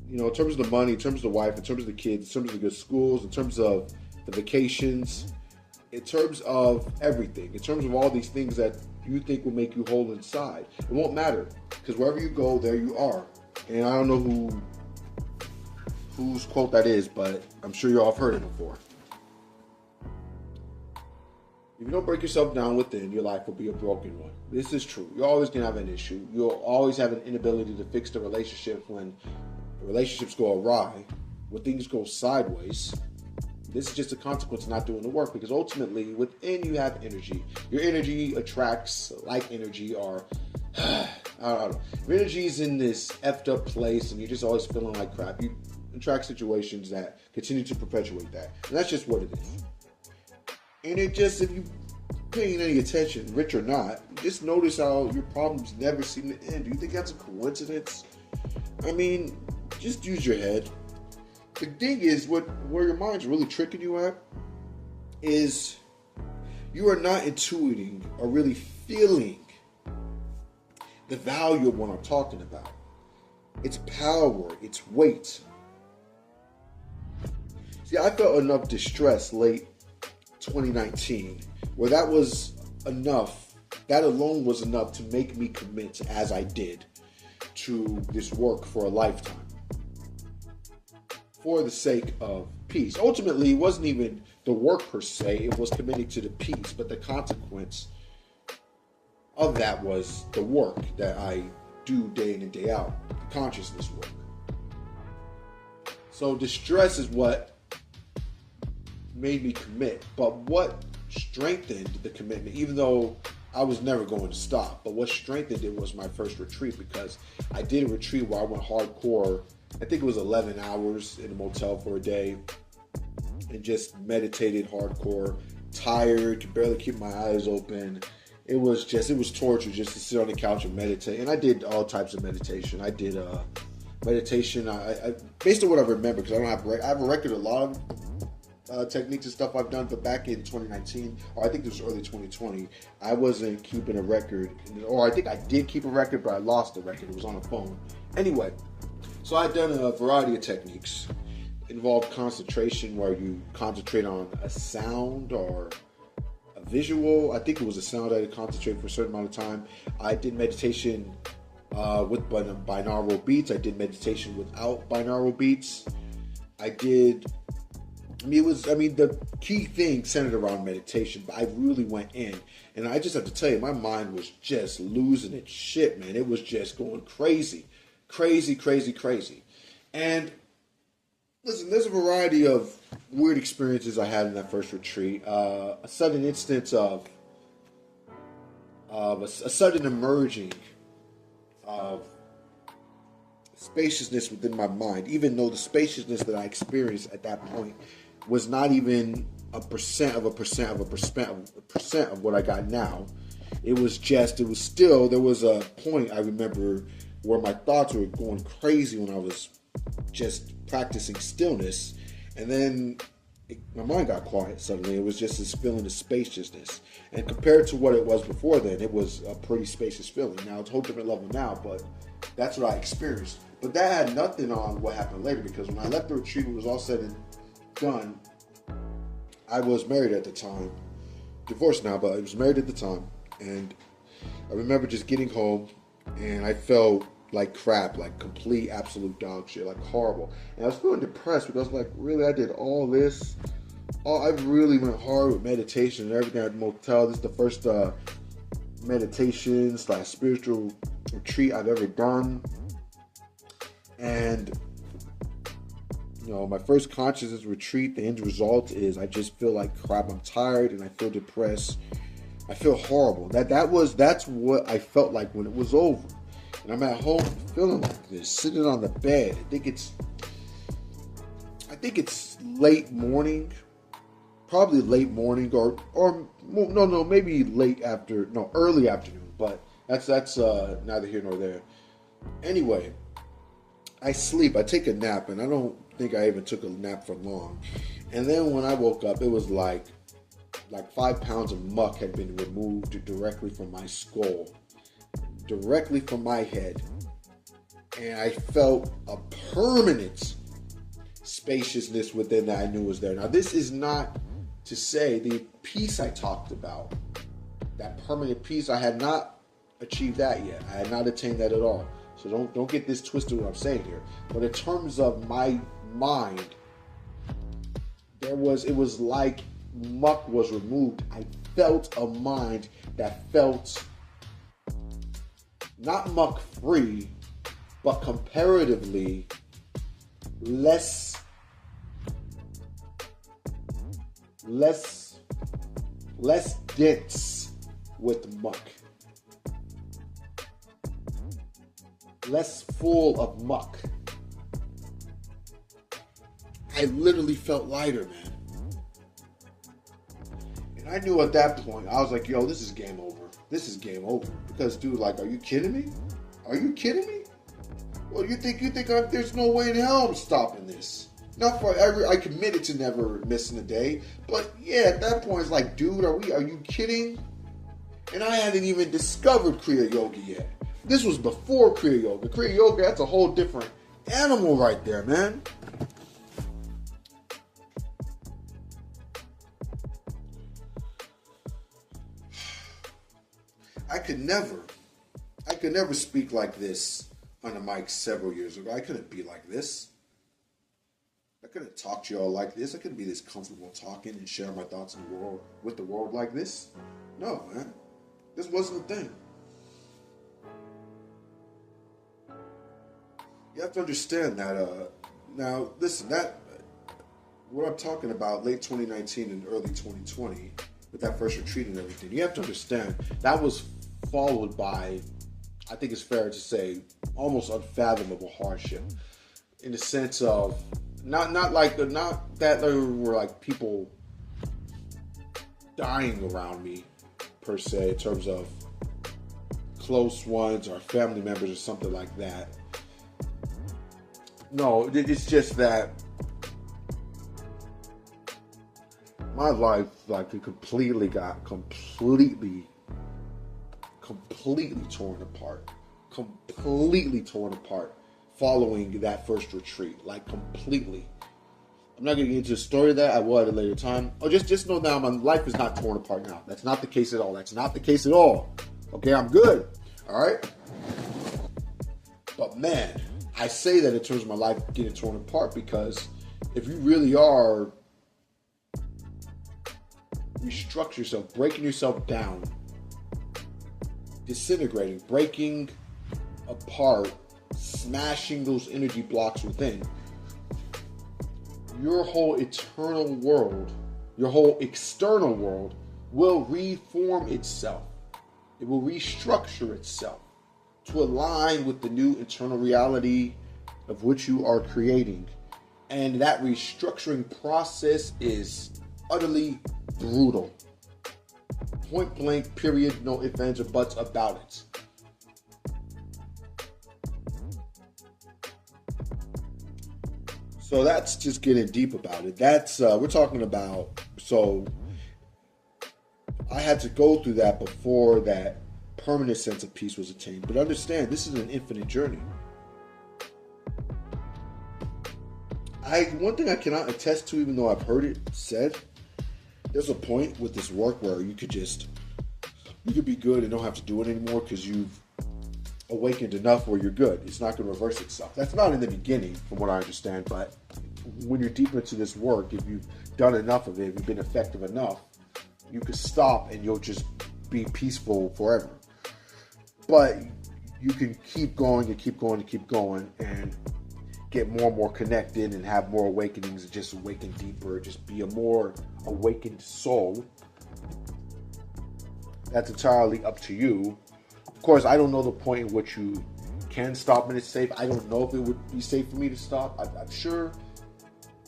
You know, in terms of the money, in terms of the wife, in terms of the kids, in terms of the good schools, in terms of the vacations, in terms of everything, in terms of all these things that you think will make you whole inside. It won't matter, because wherever you go, there you are. And I don't know whose quote that is, but I'm sure you all have heard it before. If you don't break yourself down within, your life will be a broken one. This is true. You're always going to have an issue. You'll always have an inability to fix the relationship when relationships go awry, when things go sideways. This is just a consequence of not doing the work, because ultimately within you have energy. Your energy attracts like energy, or I don't know. Your energy is in this effed up place and you're just always feeling like crap. You attract situations that continue to perpetuate that. And that's just what it is. And it just, if you paying any attention, rich or not, just notice how your problems never seem to end. Do you think that's a coincidence? I mean, just use your head. The thing is, where your mind's really tricking you at is you are not intuiting or really feeling the value of what I'm talking about. Its power, its weight. See, I felt enough distress late 2019 where that was enough, that alone was enough to make me commit, as I did, to this work for a lifetime. For the sake of peace. Ultimately, it wasn't even the work per se, it was committing to the peace, but the consequence of that was the work that I do day in and day out, the consciousness work. So distress is what made me commit, but what strengthened the commitment, even though I was never going to stop, but what strengthened it was my first retreat, because I did a retreat where I went hardcore. I think it was 11 hours in a motel for a day and just meditated hardcore, tired, could barely keep my eyes open. It was torture just to sit on the couch and meditate. And I did all types of meditation. I did meditation, I based on what I remember, because I have a record of a lot of techniques and stuff I've done, but back in 2019, or I think it was early 2020, I wasn't keeping a record, or I think I did keep a record, but I lost the record. It was on a phone. Anyway, so I've done a variety of techniques. It involved concentration, where you concentrate on a sound or a visual. I think it was a sound I had to concentrate for a certain amount of time. I did meditation with binaural beats. I did meditation without binaural beats. The key thing centered around meditation, but I really went in. And I just have to tell you, my mind was just losing its shit, man. It was just going crazy. Crazy. And listen, there's a variety of weird experiences I had in that first retreat. A sudden instance of a sudden emerging of spaciousness within my mind, even though the spaciousness that I experienced at that point was not even a percent of a percent of a percent of what I got now. It was still, there was a point I remember where my thoughts were going crazy when I was just practicing stillness. And then my mind got quiet suddenly. It was just this feeling of spaciousness. And compared to what it was before then, it was a pretty spacious feeling. Now, it's a whole different level now, but that's what I experienced. But that had nothing on what happened later, because when I left the retreat, it was all said and done. I was married at the time. Divorced now, but I was married at the time. And I remember just getting home, and I felt like crap, like complete, absolute dog shit, like horrible. And I was feeling depressed because I was like, really, I did all this? I really went hard with meditation and everything at the motel. This is the first meditation / spiritual retreat I've ever done. And, you know, my first consciousness retreat, the end result is I just feel like crap. I'm tired and I feel depressed. I feel horrible. That's what I felt like when it was over. And I'm at home feeling like this, sitting on the bed. I think it's late morning, probably late morning, or no, maybe early afternoon. But that's neither here nor there. Anyway, I sleep. I take a nap, and I don't think I even took a nap for long. And then when I woke up, it was like 5 pounds of muck had been removed directly from my skull, directly from my head. And I felt a permanent spaciousness within that I knew was there. Now, this is not to say the peace I talked about, that permanent peace, I had not achieved that yet. I had not attained that at all. So don't get this twisted what I'm saying here. But in terms of my mind, it was like muck was removed. I felt a mind that felt not muck free, but comparatively less dense with muck, less full of muck. I literally felt lighter, man. And I knew at that point, I was like, yo, this is game over. This is game over. Because, dude, like, are you kidding me? Are you kidding me? Well, you think there's no way in hell I'm stopping this. Not forever. I committed to never missing a day. But yeah, at that point, it's like, dude, are you kidding? And I hadn't even discovered Kriya Yoga yet. This was before Kriya Yoga. Kriya Yoga, that's a whole different animal right there, man. I could never speak like this on a mic several years ago. I couldn't be like this. I couldn't talk to y'all like this. I couldn't be this comfortable talking and share my thoughts in the world with the world like this. No, man. This wasn't a thing. You have to understand that, now, listen, what I'm talking about, late 2019 and early 2020, with that first retreat and everything, you have to understand that was followed by, I think it's fair to say, almost unfathomable hardship, in the sense of not that there were like people dying around me per se, in terms of close ones or family members or something like that. No, it's just that my life, like, it completely torn apart following that first retreat, like completely. I'm not going to get into the story of that. I will at a later time. Oh, just know now my life is not torn apart now. That's not the case at all. Okay, I'm good. All right? But man, I say that in terms of my life getting torn apart because if you really are restructure yourself, breaking yourself down, disintegrating, breaking apart, smashing those energy blocks within, your whole eternal world, your whole external world will reform itself. It will restructure itself to align with the new internal reality of what you are creating. And that restructuring process is utterly brutal. Point blank, period, no ifs, ands, or buts about it. So that's just getting deep about it. That's we're talking about. So I had to go through that before that permanent sense of peace was attained. But understand, this is an infinite journey. One thing I cannot attest to, even though I've heard it said, there's a point with this work where you could be good and don't have to do it anymore because you've awakened enough where you're good. It's not going to reverse itself. That's not in the beginning, from what I understand, but when you're deep into this work, if you've done enough of it, if you've been effective enough, you could stop and you'll just be peaceful forever. But you can keep going and keep going and keep going and get more and more connected and have more awakenings and just awaken deeper, just be a more awakened soul. That's entirely up to you. Of course, I don't know the point in which you can stop and it's safe. I don't know if it would be safe for me to stop. I'm sure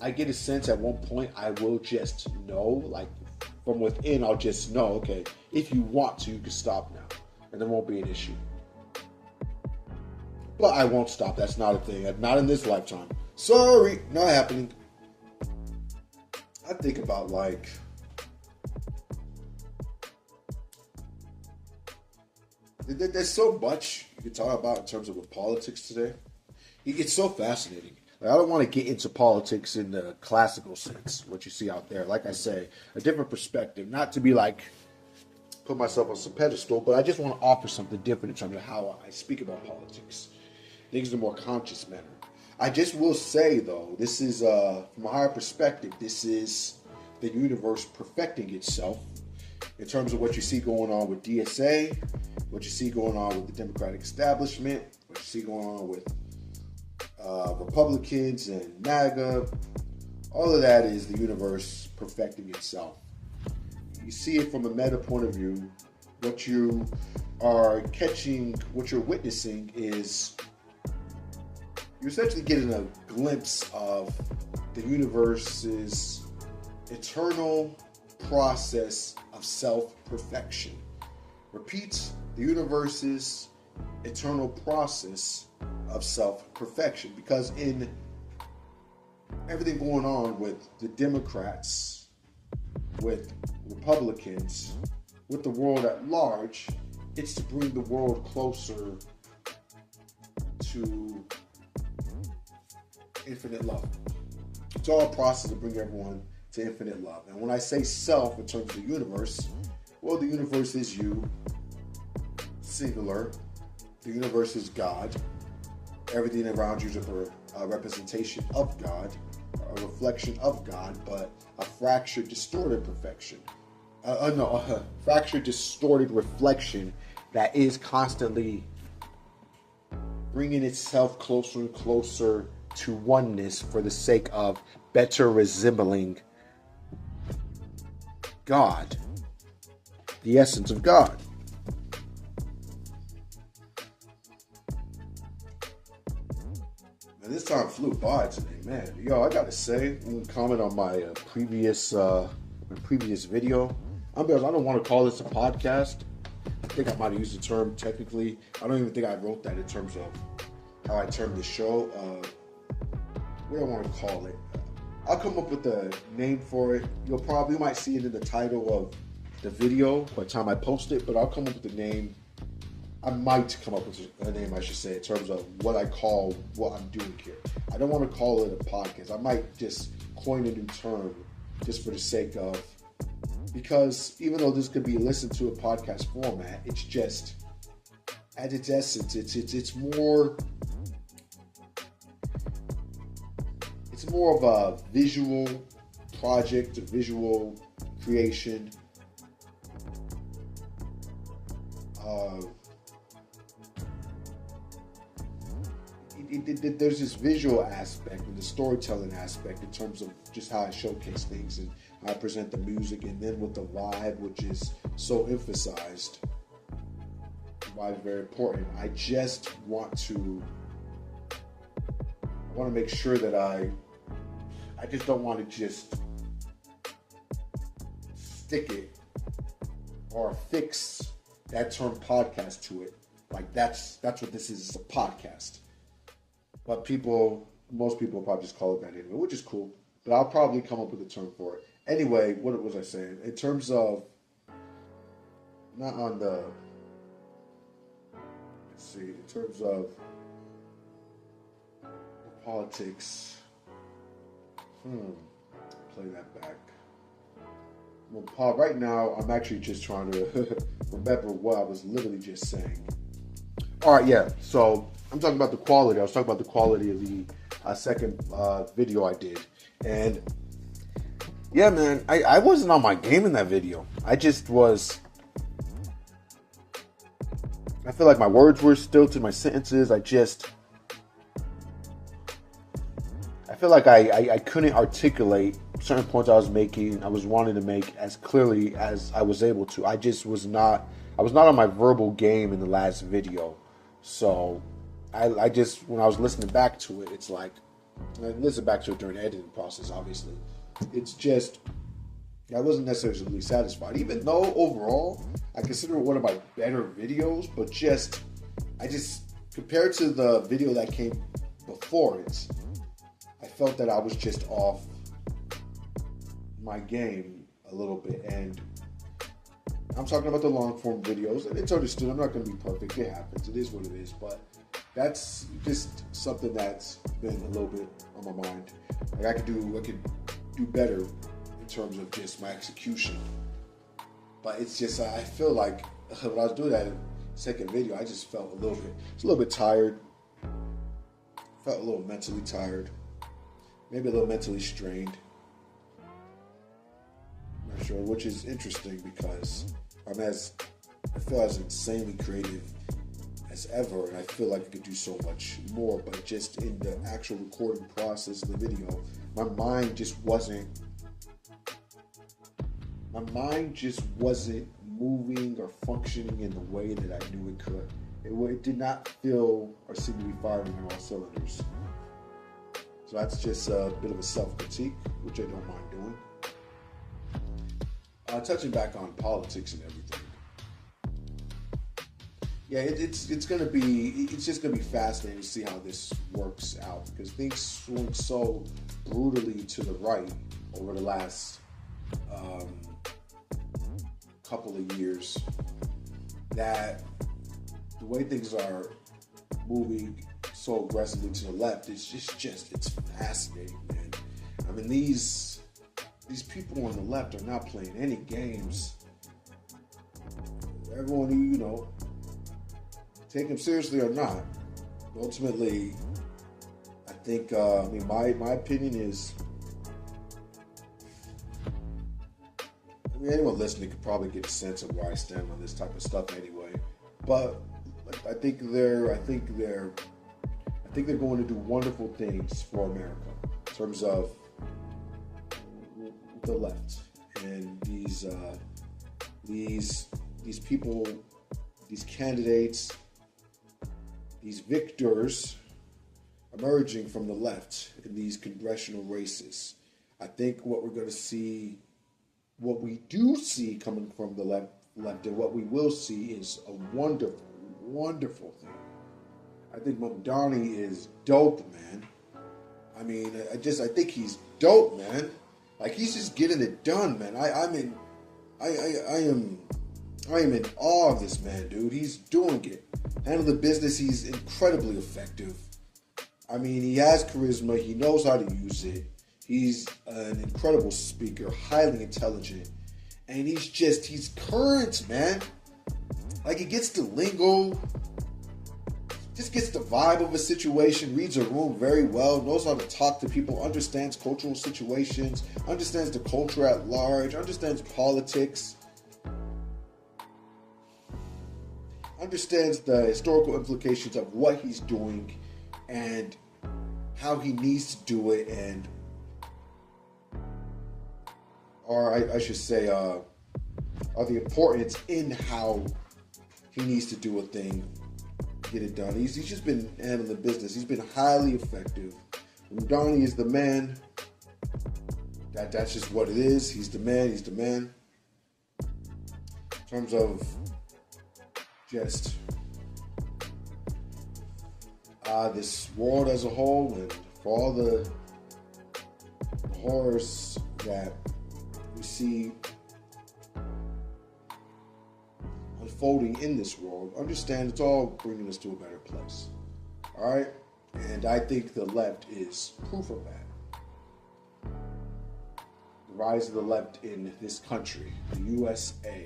I get a sense at one point I will just know, like from within, I'll just know, okay, if you want to, you can stop now and there won't be an issue. But I won't stop. That's not a thing. Not in this lifetime. Sorry, not happening. I think about there's so much you can talk about in terms of with politics today. It's so fascinating. I don't want to get into politics in the classical sense, what you see out there. Like I say, a different perspective. Not to be put myself on some pedestal, but I just want to offer something different in terms of how I speak about politics. Things in a more conscious manner. I just will say, though, this is, from a higher perspective, this is the universe perfecting itself in terms of what you see going on with DSA, what you see going on with the Democratic establishment, what you see going on with Republicans and MAGA. All of that is the universe perfecting itself. You see it from a meta point of view. What you are catching, what you're witnessing is you're essentially getting a glimpse of the universe's eternal process of self-perfection. Repeat, the universe's eternal process of self-perfection. Because in everything going on with the Democrats, with Republicans, with the world at large, it's to bring the world closer to infinite love. It's all a process to bring everyone to infinite love. And when I say self in terms of the universe, well, the universe is you, singular. The universe is God. Everything around you is a representation of God, a reflection of God, but a fractured, distorted perfection. A fractured, distorted reflection that is constantly bringing itself closer and closer to oneness for the sake of better resembling God, the essence of God. And this time flew by today, man. Yo, I gotta say, I'm gonna comment on my previous video. I don't want to call this a podcast. I think I might have used the term technically. I don't even think I wrote that in terms of how I termed the show. What do I want to call it? I'll come up with a name for it. You might see it in the title of the video by the time I post it, but I'll come up with a name. I might come up with a name, I should say, in terms of what I call what I'm doing here. I don't want to call it a podcast. I might just coin a new term just for the sake of, because even though this could be listened to a podcast format, it's just, at its essence, it's more of a visual project, a visual creation. There's this visual aspect and the storytelling aspect in terms of just how I showcase things and how I present the music, and then with the vibe, which is so emphasized. The vibe is very important. I just want to want to make sure that I just don't want to just stick it or affix that term podcast to it. Like that's what this is. It's a podcast. But most people probably just call it that anyway, which is cool. But I'll probably come up with a term for it. Anyway, what was I saying? In terms of, not on the, let's see, in terms of politics, play that back. Well, Paul, right now, I'm actually just trying to remember what I was literally just saying. All right, yeah. So I'm talking about the quality. I was talking about the quality of the second video I did. And yeah, man, I wasn't on my game in that video. I just was. I feel like my words were stilted, my sentences. I feel like I couldn't articulate certain points I was wanting to make as clearly as I was able to. I was not on my verbal game in the last video. So I just, when I was listening back to it, it's like, I listened back to it during the editing process, obviously. It's just, I wasn't necessarily satisfied. Even though overall, I consider it one of my better videos, but compared to the video that came before it, I felt that I was just off my game a little bit. And I'm talking about the long form videos, and it's understood. I'm not going to be perfect. It happens. It is what it is. But that's just something that's been a little bit on my mind. Like I could do better in terms of just my execution. But it's just, I feel like when I was doing that second video, I just felt a little bit tired. Felt a little mentally tired. Maybe a little mentally strained. I'm not sure, which is interesting because I feel as insanely creative as ever, and I feel like I could do so much more, but just in the actual recording process of the video, my mind just wasn't moving or functioning in the way that I knew it could. It did not feel or seem to be firing on all cylinders. So that's just a bit of a self-critique, which I don't mind doing. Touching back on politics and everything. Yeah, it's just gonna be fascinating to see how this works out, because things swing so brutally to the right over the last couple of years that the way things are moving so aggressively to the left, it's fascinating, man. I mean, these people on the left are not playing any games. Everyone, take them seriously or not. Ultimately, I think, my opinion is, anyone listening could probably get a sense of where I stand on this type of stuff anyway. But I think they're going to do wonderful things for America in terms of the left and these people, these candidates, these victors emerging from the left in these congressional races. I think what we're going to see, what we do see coming from the left, and what we will see is a wonderful, wonderful thing. I think Mamdani is dope, man. I mean, I think he's dope, man. Like, he's just getting it done, man. I am in awe of this man, dude. He's doing it. Handle the business. He's incredibly effective. I mean, he has charisma. He knows how to use it. He's an incredible speaker, highly intelligent, and he's current, man. Like, he gets the lingo, just gets the vibe of a situation, reads a room very well, knows how to talk to people, understands cultural situations, understands the culture at large, understands politics, understands the historical implications of what he's doing and how he needs to do it, or I should say, or the importance in how he needs to do a thing, get it done. He's just been handling business. He's been highly effective. Mamdani is the man. That's just what it is. He's the man. He's the man. In terms of just this world as a whole, and for all the horrors that we see unfolding in this world, understand it's all bringing us to a better place. All right? And I think the left is proof of that. The rise of the left in this country, the USA.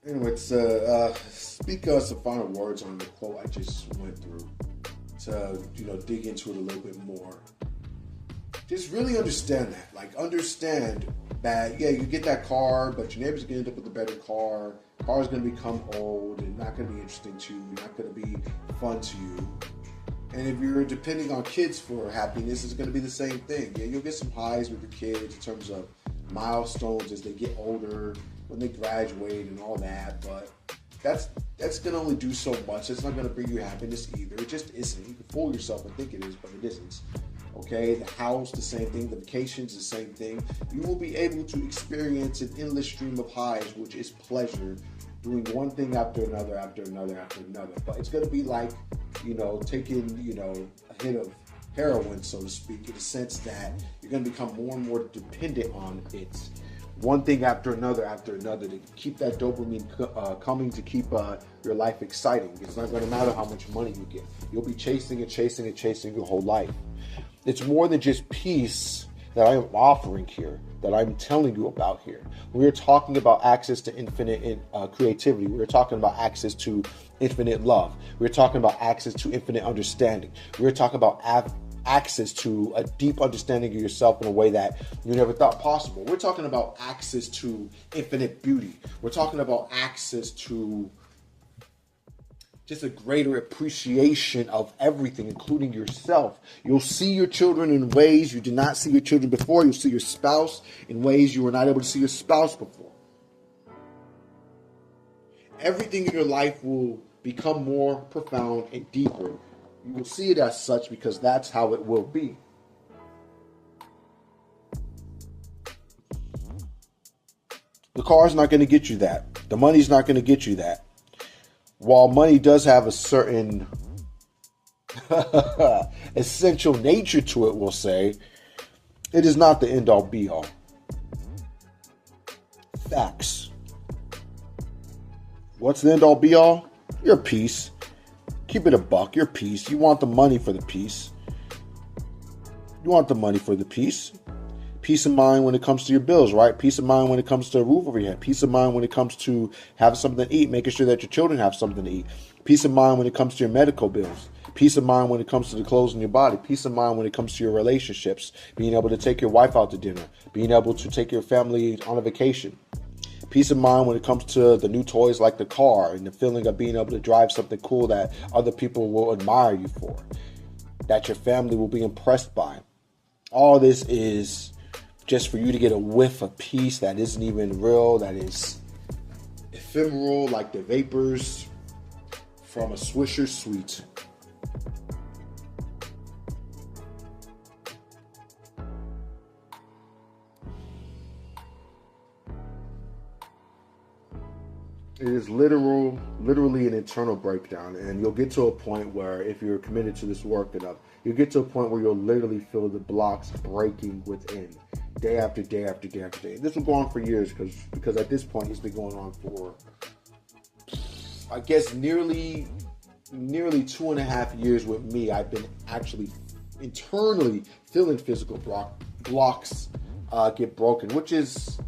Anyway, speak some final words on the quote I just went through to, dig into it a little bit more. Just really understand that. Like, understand that, yeah, you get that car, but your neighbor's going to end up with a better car. Car's going to become old and not going to be interesting to you, not going to be fun to you. And if you're depending on kids for happiness, it's going to be the same thing. Yeah, you'll get some highs with your kids in terms of milestones as they get older, when they graduate and all that, but that's going to only do so much. It's not going to bring you happiness either. It just isn't. You can fool yourself and think it is, but it isn't. Okay, the house, the same thing. The vacations, the same thing. You will be able to experience an endless stream of highs, which is pleasure, doing one thing after another, after another, after another. But it's going to be like, taking, a hit of heroin, so to speak, in the sense that you're going to become more and more dependent on it. One thing after another to keep that dopamine coming, to keep your life exciting. It's not going to matter how much money you get. You'll be chasing your whole life. It's more than just peace that I am offering here, that I'm telling you about here. We're talking about access to infinite creativity. We're talking about access to infinite love. We're talking about access to infinite understanding. We're talking about access to a deep understanding of yourself in a way that you never thought possible. We're talking about access to infinite beauty. We're talking about access to just a greater appreciation of everything, including yourself. You'll see your children in ways you did not see your children before. You'll see your spouse in ways you were not able to see your spouse before. Everything in your life will become more profound and deeper. You will see it as such because that's how it will be. The car's not going to get you that. The money's not going to get you that. While money does have a certain essential nature to it, we'll say, it is not the end-all be-all. Facts. What's the end-all be-all? Your peace. Keep it a buck. Your peace. You want the money for the peace. You want the money for the peace. Peace of mind when it comes to your bills, right? Peace of mind when it comes to a roof over your head. Peace of mind when it comes to having something to eat, making sure that your children have something to eat. Peace of mind when it comes to your medical bills. Peace of mind when it comes to the clothes on your body. Peace of mind when it comes to your relationships. Being able to take your wife out to dinner. Being able to take your family on a vacation. Peace of mind when it comes to the new toys like the car and the feeling of being able to drive something cool that other people will admire you for. That your family will be impressed by. All this is just for you to get a whiff of peace that isn't even real, that is ephemeral like the vapors from a Swisher Sweet. It is literally an internal breakdown, and you'll get to a point where, if you're committed to this work enough, you'll get to a point where you'll literally feel the blocks breaking within, day after day after day after day. This will go on for years because at this point it's been going on for, I guess, nearly 2.5 years with me. I've been actually internally feeling physical blocks get broken, which is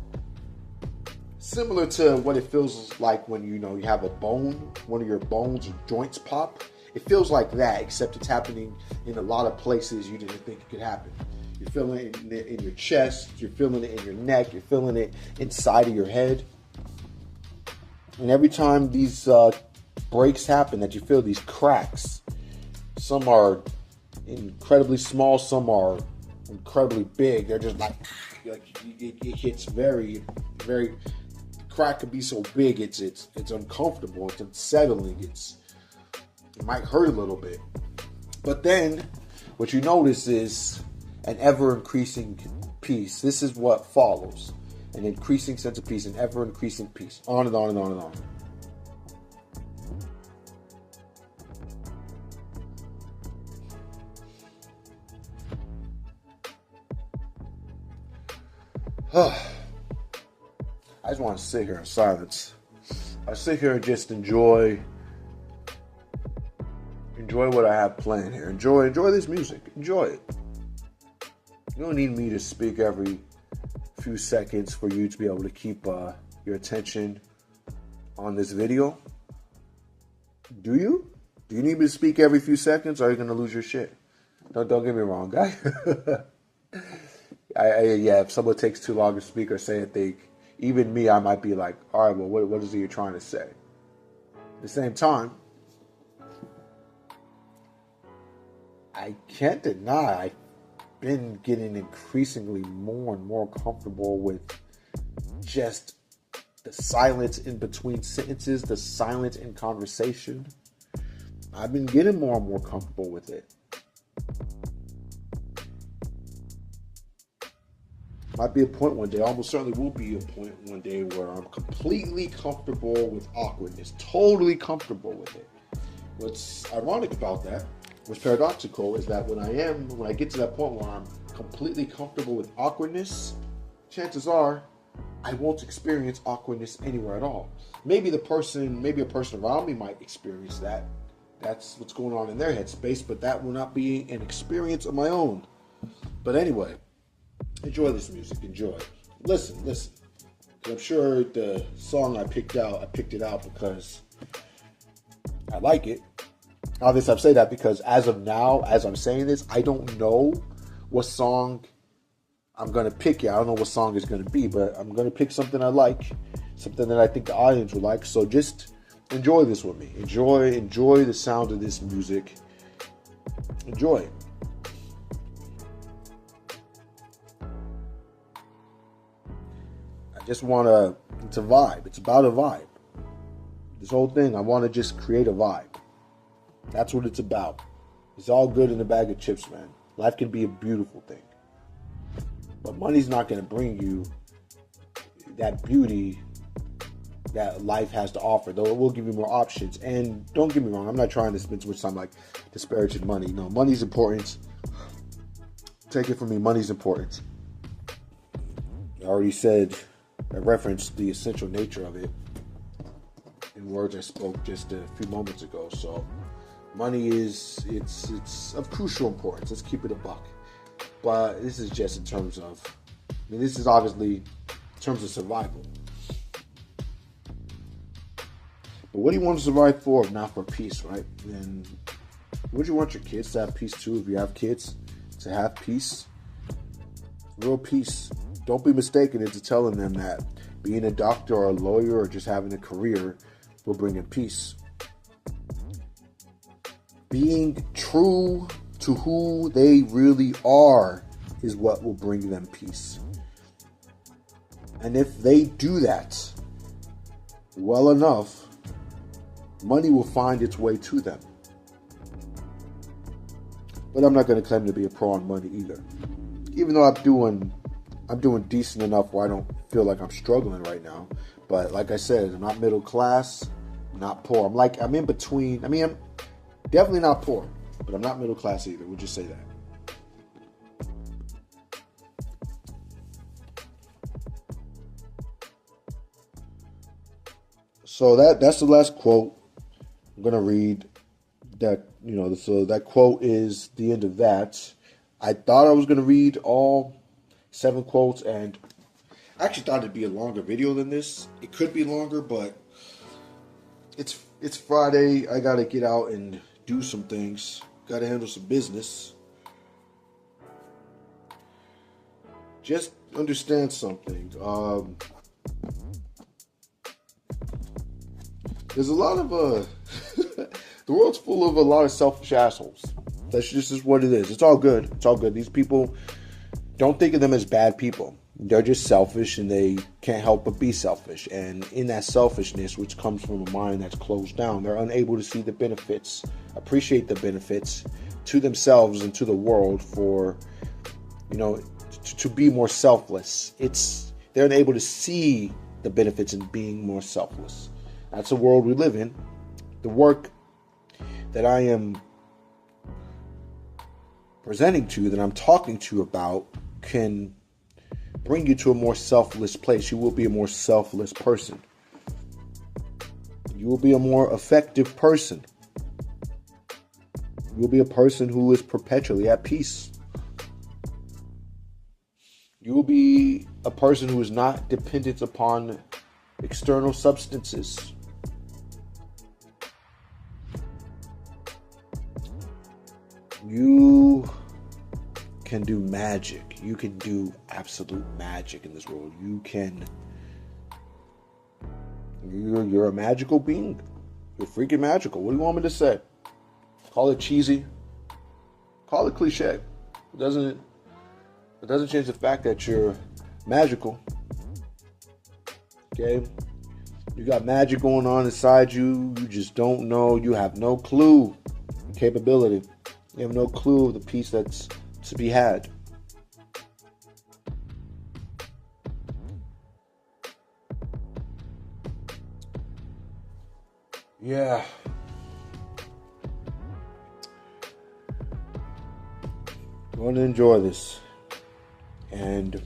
similar to what it feels like when you have a bone, one of your bones or joints pop. It feels like that, except it's happening in a lot of places you didn't think it could happen. You're feeling it in your chest, you're feeling it in your neck, you're feeling it inside of your head. And every time these breaks happen, that you feel these cracks, some are incredibly small, some are incredibly big. They're just like it hits very, very crack can be so big, it's uncomfortable, it's unsettling, it might hurt a little bit. But then what you notice is an ever-increasing peace. This is what follows. An increasing sense of peace, an ever-increasing peace. On and on and on and on. I just want to sit here in silence. I sit here and just enjoy what I have playing here. Enjoy this music. Enjoy it. You don't need me to speak every few seconds for you to be able to keep your attention on this video. Do you? Do you need me to speak every few seconds, or are you going to lose your shit? Don't get me wrong, guy. Yeah, if someone takes too long to speak or say anything, even me, I might be like, all right, well, what is it you're trying to say? At the same time, I can't deny I've been getting increasingly more and more comfortable with just the silence in between sentences, the silence in conversation. I've been getting more and more comfortable with it. Might be a point one day, almost certainly will be a point one day where I'm completely comfortable with awkwardness, totally comfortable with it. What's ironic about that, what's paradoxical, is that when I get to that point where I'm completely comfortable with awkwardness, chances are I won't experience awkwardness anywhere at all. Maybe a person around me might experience that. That's what's going on in their headspace, but that will not be an experience of my own. But anyway, enjoy this music. Enjoy. Listen. I'm sure the song I picked it out because I like it. Obviously, I'm saying that because as of now, as I'm saying this, I don't know what song I'm going to pick. I don't know what song it's going to be, but I'm going to pick something I like, something that I think the audience would like. So just enjoy this with me. Enjoy the sound of this music. Enjoy it. I just want to, it's a vibe. It's about a vibe. This whole thing, I want to just create a vibe. That's what it's about. It's all good in a bag of chips, man. Life can be a beautiful thing. But money's not going to bring you that beauty that life has to offer, though it will give you more options. And don't get me wrong, I'm not trying to spend too much time like disparaging money. No, money's important. Take it from me, money's important. I already said, I referenced the essential nature of it in words I spoke just a few moments ago. So money it's of crucial importance. Let's keep it a buck. But this is just in terms of, this is obviously in terms of survival. But what do you want to survive for if not for peace, right? And would you want your kids to have peace too? If you have kids, to have peace, real peace. Don't be mistaken into telling them that being a doctor or a lawyer or just having a career will bring in peace. Being true to who they really are is what will bring them peace. And if they do that well enough, money will find its way to them. But I'm not going to claim to be a pro on money either. Even though I'm doing decent enough where I don't feel like I'm struggling right now. But like I said, I'm not middle class, I'm not poor. I'm in between. I'm definitely not poor, but I'm not middle class either. We'll just say that. So that's the last quote I'm gonna read. That so that quote is the end of that. I thought I was gonna read all 7 quotes, and I actually thought it'd be a longer video than this. It could be longer, but it's Friday. I gotta get out and do some things. Gotta handle some business. Just understand something. There's a lot of the world's full of a lot of selfish assholes. That's just what it is. It's all good. It's all good. These people, don't think of them as bad people. They're just selfish, and they can't help but be selfish. And in that selfishness, which comes from a mind that's closed down, they're unable to see the benefits, appreciate the benefits to themselves and to the world for, to be more selfless. They're unable to see the benefits in being more selfless. That's the world we live in. The work that I am presenting to you, that I'm talking to you about, can bring you to a more selfless place. You will be a more selfless person. You will be a more effective person. You will be a person who is perpetually at peace. You will be a person who is not dependent upon external substances. You can do magic. You can do absolute magic in this world. You're a magical being. You're freaking magical. What do you want me to say? Call it cheesy. Call it cliche. It doesn't change the fact that you're magical. Okay? You got magic going on inside you. You just don't know. You have no clue. Capability. You have no clue of the peace that's to be had. Yeah. I'm going to enjoy this. And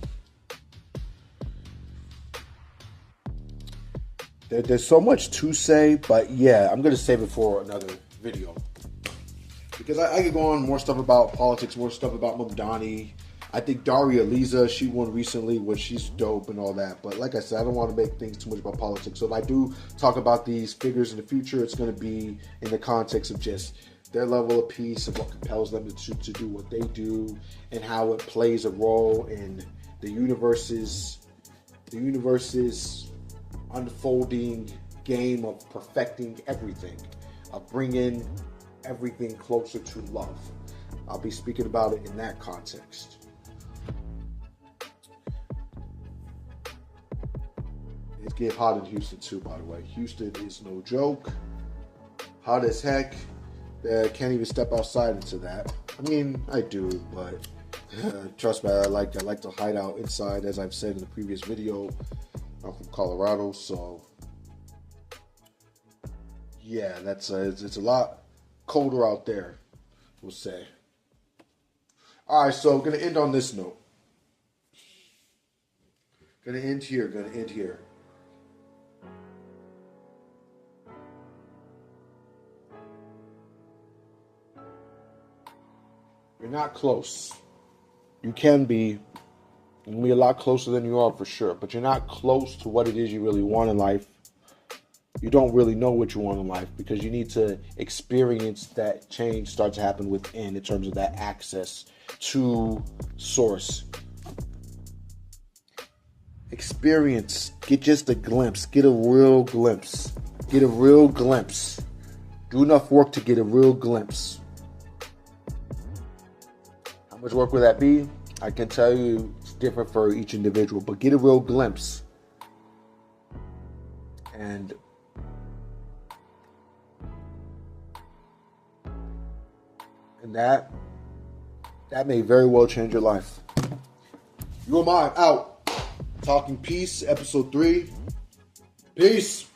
there's so much to say, but yeah, I'm going to save it for another video. Because I could go on more stuff about politics, more stuff about Mamdani. I think Daria Liza, she won recently, which she's dope and all that. But like I said, I don't want to make things too much about politics. So if I do talk about these figures in the future, it's going to be in the context of just their level of peace and what compels them to do what they do, and how it plays a role in the universe's unfolding game of perfecting everything, of bringing everything closer to love. I'll be speaking about it in that context. It's getting hot in Houston too, by the way. Houston is no joke. Hot as heck. Can't even step outside into that. I mean, I do, but trust me, I like to hide out inside, as I've said in the previous video. I'm from Colorado, so yeah, it's a lot colder out there, we'll say. All right, so I'm gonna end on this note. Gonna end here. You're not close. You can be. You can be a lot closer than you are for sure, but you're not close to what it is you really want in life. You don't really know what you want in life, because you need to experience that change start to happen within, in terms of that access to source. Experience. Get just a glimpse. Get a real glimpse. Get a real glimpse. Do enough work to get a real glimpse. How much work will that be? I can tell you it's different for each individual, but get a real glimpse. And that may very well change your life. You am I out. Talking Peace, episode 3. Peace.